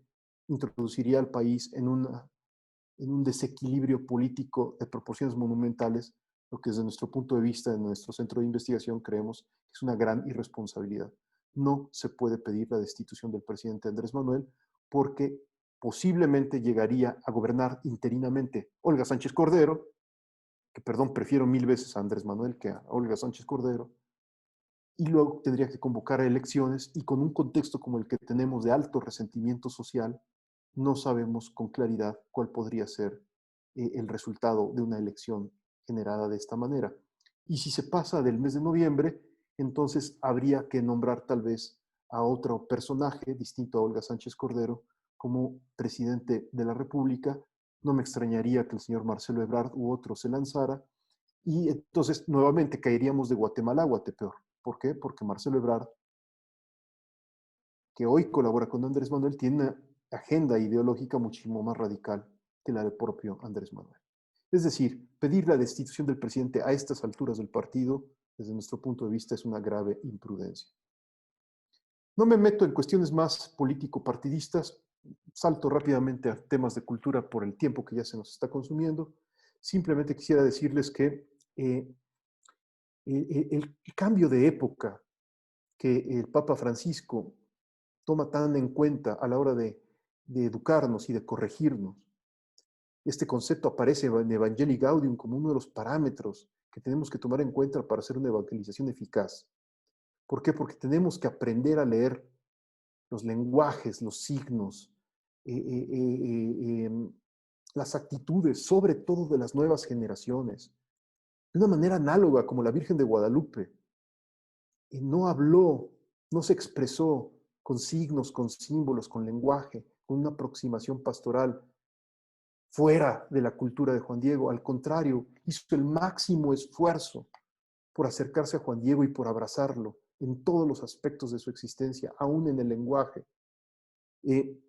introduciría al país en un desequilibrio político de proporciones monumentales, lo que desde nuestro punto de vista, en nuestro centro de investigación, creemos que es una gran irresponsabilidad. No se puede pedir la destitución del presidente Andrés Manuel porque posiblemente llegaría a gobernar interinamente Olga Sánchez Cordero, que perdón, prefiero mil veces a Andrés Manuel que a Olga Sánchez Cordero, y luego tendría que convocar a elecciones y con un contexto como el que tenemos de alto resentimiento social, no sabemos con claridad cuál podría ser el resultado de una elección generada de esta manera. Y si se pasa del mes de noviembre, entonces habría que nombrar tal vez a otro personaje distinto a Olga Sánchez Cordero como presidente de la República. No me extrañaría que el señor Marcelo Ebrard u otro se lanzara y entonces nuevamente caeríamos de Guatemala a Guatepeor. ¿Por qué? Porque Marcelo Ebrard, que hoy colabora con Andrés Manuel, tiene una agenda ideológica muchísimo más radical que la del propio Andrés Manuel. Es decir, pedir la destitución del presidente a estas alturas del partido, desde nuestro punto de vista, es una grave imprudencia. No me meto en cuestiones más político-partidistas, salto rápidamente a temas de cultura por el tiempo que ya se nos está consumiendo. Simplemente quisiera decirles que el cambio de época que el Papa Francisco toma tan en cuenta a la hora de educarnos y de corregirnos. Este concepto aparece en Evangelii Gaudium como uno de los parámetros que tenemos que tomar en cuenta para hacer una evangelización eficaz. ¿Por qué? Porque tenemos que aprender a leer los lenguajes, los signos, las actitudes, sobre todo de las nuevas generaciones, de una manera análoga como la Virgen de Guadalupe. Y no habló, no se expresó con signos, con símbolos, con lenguaje, con una aproximación pastoral fuera de la cultura de Juan Diego. Al contrario, hizo el máximo esfuerzo por acercarse a Juan Diego y por abrazarlo en todos los aspectos de su existencia, aún en el lenguaje. De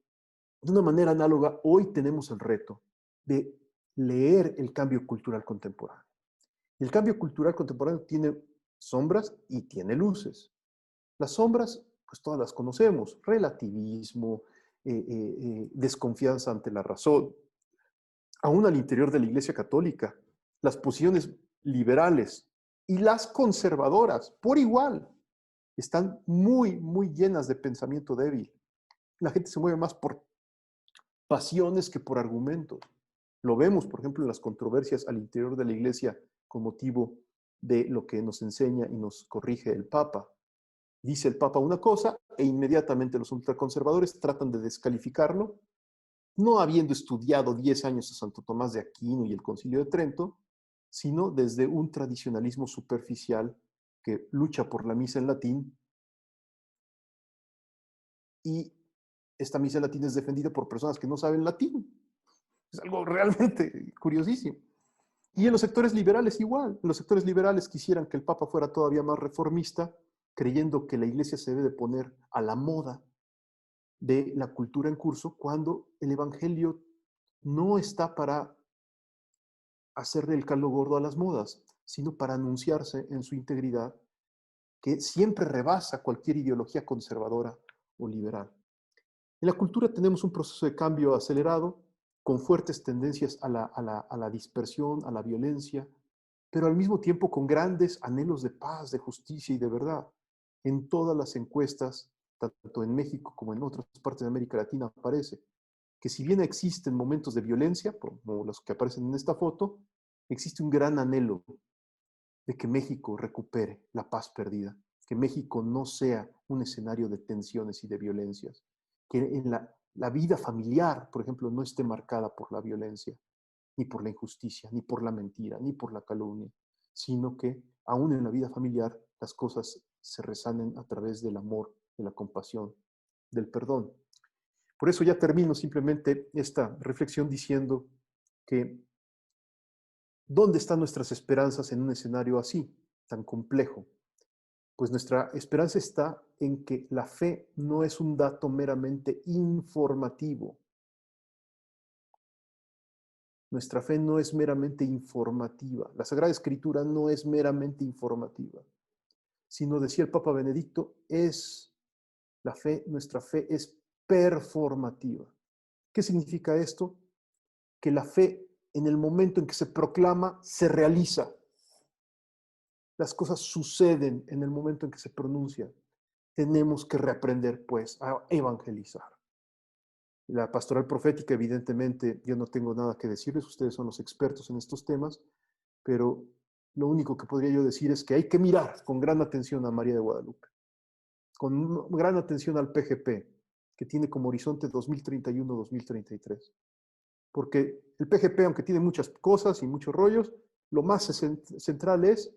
una manera análoga, hoy tenemos el reto de leer el cambio cultural contemporáneo. El cambio cultural contemporáneo tiene sombras y tiene luces. Las sombras, pues todas las conocemos, relativismo, desconfianza ante la razón. Aún al interior de la Iglesia Católica, las posiciones liberales y las conservadoras, por igual, están muy llenas de pensamiento débil. La gente se mueve más por pasiones que por argumentos. Lo vemos, por ejemplo, en las controversias al interior de la Iglesia con motivo de lo que nos enseña y nos corrige el Papa. Dice el Papa una cosa e inmediatamente los ultraconservadores tratan de descalificarlo, no habiendo estudiado 10 años a Santo Tomás de Aquino y el Concilio de Trento, sino desde un tradicionalismo superficial que lucha por la misa en latín, y esta misa en latín es defendida por personas que no saben latín. Es algo realmente curiosísimo. Y en los sectores liberales igual. Los sectores liberales quisieran que el Papa fuera todavía más reformista, creyendo que la Iglesia se debe poner a la moda de la cultura en curso, cuando el Evangelio no está para hacerle el caldo gordo a las modas, sino para anunciarse en su integridad, que siempre rebasa cualquier ideología conservadora o liberal. En la cultura tenemos un proceso de cambio acelerado, con fuertes tendencias a la dispersión, a la violencia, pero al mismo tiempo con grandes anhelos de paz, de justicia y de verdad. En todas las encuestas, tanto en México como en otras partes de América Latina, aparece que si bien existen momentos de violencia, como los que aparecen en esta foto, existe un gran anhelo de que México recupere la paz perdida, que México no sea un escenario de tensiones y de violencias, que en la vida familiar, por ejemplo, no esté marcada por la violencia, ni por la injusticia, ni por la mentira, ni por la calumnia, sino que aún en la vida familiar las cosas se resanen a través del amor, de la compasión, del perdón. Por eso ya termino simplemente esta reflexión diciendo que ¿dónde están nuestras esperanzas en un escenario así, tan complejo? Pues nuestra esperanza está en que la fe no es un dato meramente informativo. Nuestra fe no es meramente informativa. La Sagrada Escritura no es meramente informativa, sino, decía el Papa Benedicto, nuestra fe es performativa. ¿Qué significa esto? Que la fe, en el momento en que se proclama, se realiza. Las cosas suceden en el momento en que se pronuncian. Tenemos que reaprender, pues, a evangelizar. La pastoral profética, evidentemente, yo no tengo nada que decirles, ustedes son los expertos en estos temas, pero lo único que podría yo decir es que hay que mirar con gran atención a María de Guadalupe, con gran atención al PGP, que tiene como horizonte 2031-2033. Porque el PGP, aunque tiene muchas cosas y muchos rollos, lo más central es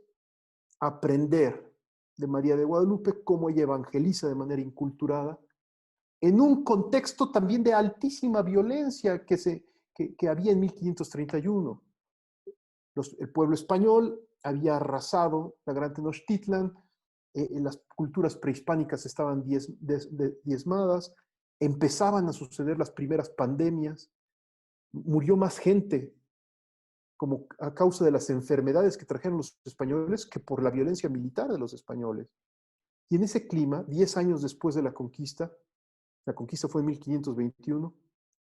aprender de María de Guadalupe cómo ella evangeliza de manera inculturada, en un contexto también de altísima violencia que había en 1531. El pueblo español había arrasado la Gran Tenochtitlan, las culturas prehispánicas estaban diezmadas, empezaban a suceder las primeras pandemias, murió más gente como a causa de las enfermedades que trajeron los españoles que por la violencia militar de los españoles. Y en ese clima, 10 años después de la conquista fue en 1521,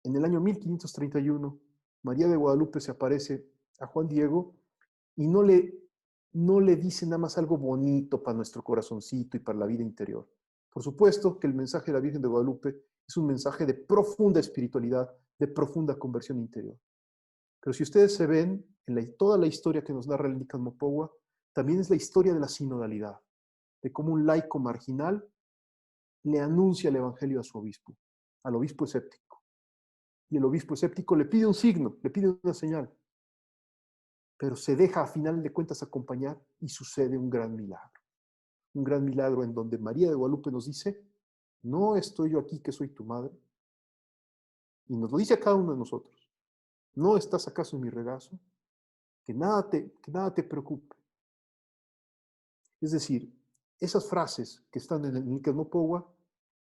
en el año 1531, María de Guadalupe se aparece a Juan Diego y no le dice nada más algo bonito para nuestro corazoncito y para la vida interior. Por supuesto que el mensaje de la Virgen de Guadalupe es un mensaje de profunda espiritualidad, de profunda conversión interior. Pero si ustedes se ven en toda la historia que nos narra el Nican Mopogua, también es la historia de la sinodalidad, de cómo un laico marginal le anuncia el evangelio a su obispo, al obispo escéptico. Y el obispo escéptico le pide un signo, le pide una señal, pero se deja a final de cuentas acompañar y sucede un gran milagro. Un gran milagro en donde María de Guadalupe nos dice, no estoy yo aquí que soy tu madre, y nos lo dice a cada uno de nosotros, ¿no estás acaso en mi regazo? Que nada te preocupe. Es decir, esas frases que están en el Nican Mopogua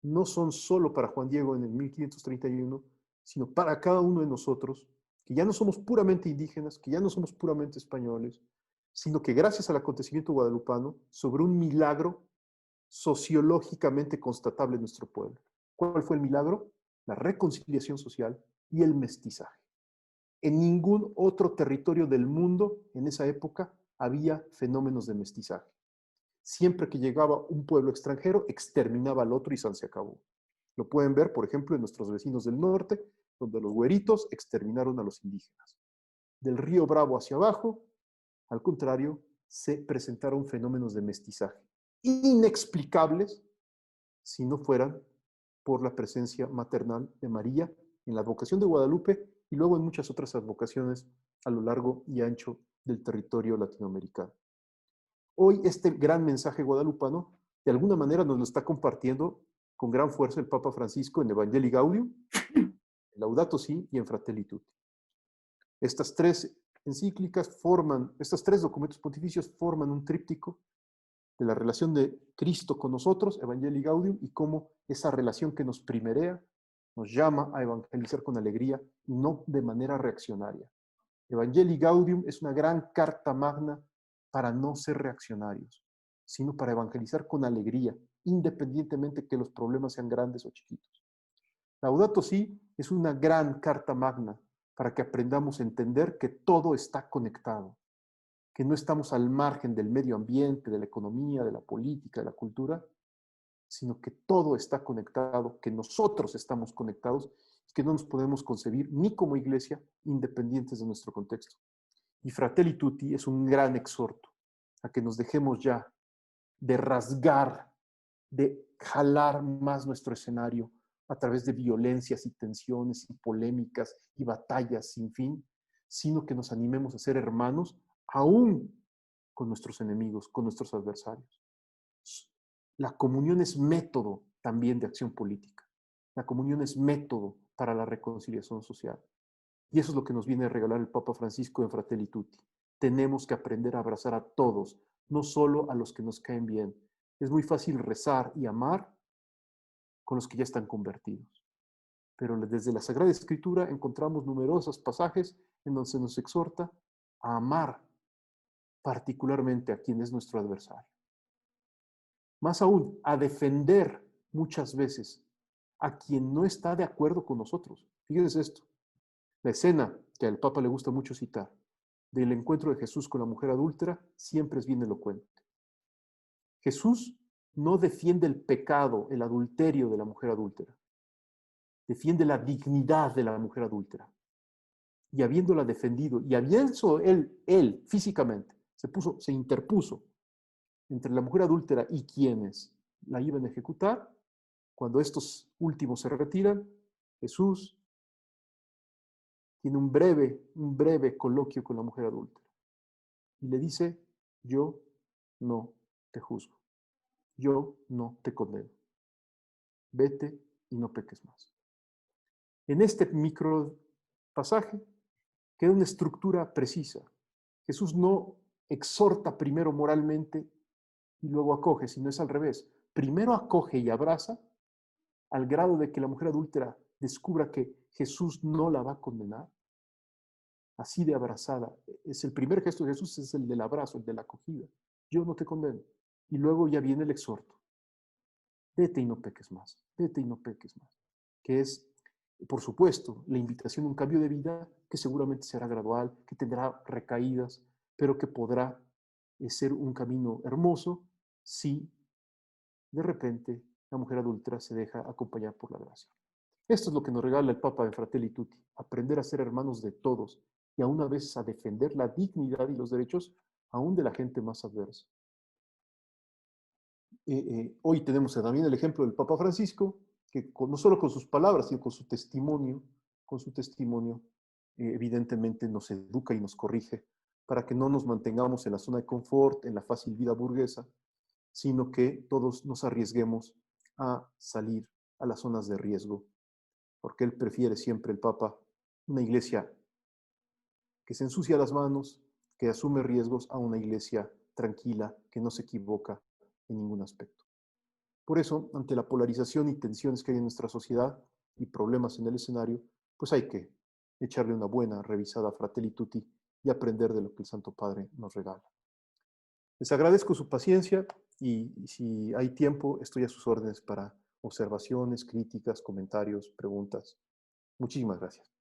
no son solo para Juan Diego en el 1531, sino para cada uno de nosotros, que ya no somos puramente indígenas, que ya no somos puramente españoles, sino que gracias al acontecimiento guadalupano, sobre un milagro sociológicamente constatable en nuestro pueblo. ¿Cuál fue el milagro? La reconciliación social y el mestizaje. En ningún otro territorio del mundo en esa época había fenómenos de mestizaje. Siempre que llegaba un pueblo extranjero, exterminaba al otro y se acabó. Lo pueden ver, por ejemplo, en nuestros vecinos del norte, donde los güeritos exterminaron a los indígenas. Del río Bravo hacia abajo, al contrario, se presentaron fenómenos de mestizaje inexplicables si no fueran por la presencia maternal de María en la advocación de Guadalupe y luego en muchas otras advocaciones a lo largo y ancho del territorio latinoamericano. Hoy este gran mensaje guadalupano de alguna manera nos lo está compartiendo con gran fuerza el Papa Francisco en Evangelii Gaudium, en Laudato Si y en Fratelli Tutti. Estas tres encíclicas estos tres documentos pontificios forman un tríptico de la relación de Cristo con nosotros, Evangelii Gaudium, y cómo esa relación que nos primerea nos llama a evangelizar con alegría y no de manera reaccionaria. Evangelii Gaudium es una gran carta magna para no ser reaccionarios, sino para evangelizar con alegría, independientemente que los problemas sean grandes o chiquitos. Laudato Si es una gran carta magna para que aprendamos a entender que todo está conectado, que no estamos al margen del medio ambiente, de la economía, de la política, de la cultura, sino que todo está conectado, que nosotros estamos conectados, que no nos podemos concebir ni como iglesia independientes de nuestro contexto. Y Fratelli Tutti es un gran exhorto a que nos dejemos ya de rasgar, de jalar más nuestro escenario a través de violencias y tensiones y polémicas y batallas sin fin, sino que nos animemos a ser hermanos aún con nuestros enemigos, con nuestros adversarios. La comunión es método también de acción política. La comunión es método para la reconciliación social. Y eso es lo que nos viene a regalar el Papa Francisco en Fratelli Tutti. Tenemos que aprender a abrazar a todos, no solo a los que nos caen bien. Es muy fácil rezar y amar con los que ya están convertidos. Pero desde la Sagrada Escritura encontramos numerosos pasajes en donde se nos exhorta a amar particularmente a quien es nuestro adversario. Más aún, a defender muchas veces a quien no está de acuerdo con nosotros. Fíjense esto. La escena que al Papa le gusta mucho citar del encuentro de Jesús con la mujer adúltera siempre es bien elocuente. Jesús no defiende el pecado, el adulterio de la mujer adúltera. Defiende la dignidad de la mujer adúltera. Y habiéndola defendido, y habiendo él físicamente, se interpuso entre la mujer adúltera y quienes la iban a ejecutar, cuando estos últimos se retiran, Jesús tiene un breve coloquio con la mujer adúltera. Y le dice, yo no te juzgo, yo no te condeno. Vete y no peques más. En este micro pasaje queda una estructura precisa. Jesús no exhorta primero moralmente y luego acoge, sino es al revés. Primero acoge y abraza al grado de que la mujer adúltera descubra que Jesús no la va a condenar. Así de abrazada. Es el primer gesto de Jesús, es el del abrazo, el de la acogida. Yo no te condeno. Y luego ya viene el exhorto. Vete y no peques más. Vete y no peques más. Que es, por supuesto, la invitación a un cambio de vida que seguramente será gradual, que tendrá recaídas, pero que podrá ser un camino hermoso si de repente la mujer adúltera se deja acompañar por la gracia. Esto es lo que nos regala el Papa en Fratelli Tutti, aprender a ser hermanos de todos y a una vez a defender la dignidad y los derechos aún de la gente más adversa. Hoy tenemos también el ejemplo del Papa Francisco, que no solo con sus palabras, sino con su testimonio, evidentemente nos educa y nos corrige para que no nos mantengamos en la zona de confort, en la fácil vida burguesa, sino que todos nos arriesguemos a salir a las zonas de riesgo, porque él prefiere siempre, el Papa, una iglesia que se ensucia las manos, que asume riesgos, a una iglesia tranquila, que no se equivoca en ningún aspecto. Por eso, ante la polarización y tensiones que hay en nuestra sociedad y problemas en el escenario, pues hay que echarle una buena revisada a Fratelli Tutti y aprender de lo que el Santo Padre nos regala. Les agradezco su paciencia y si hay tiempo, estoy a sus órdenes para observaciones, críticas, comentarios, preguntas. Muchísimas gracias.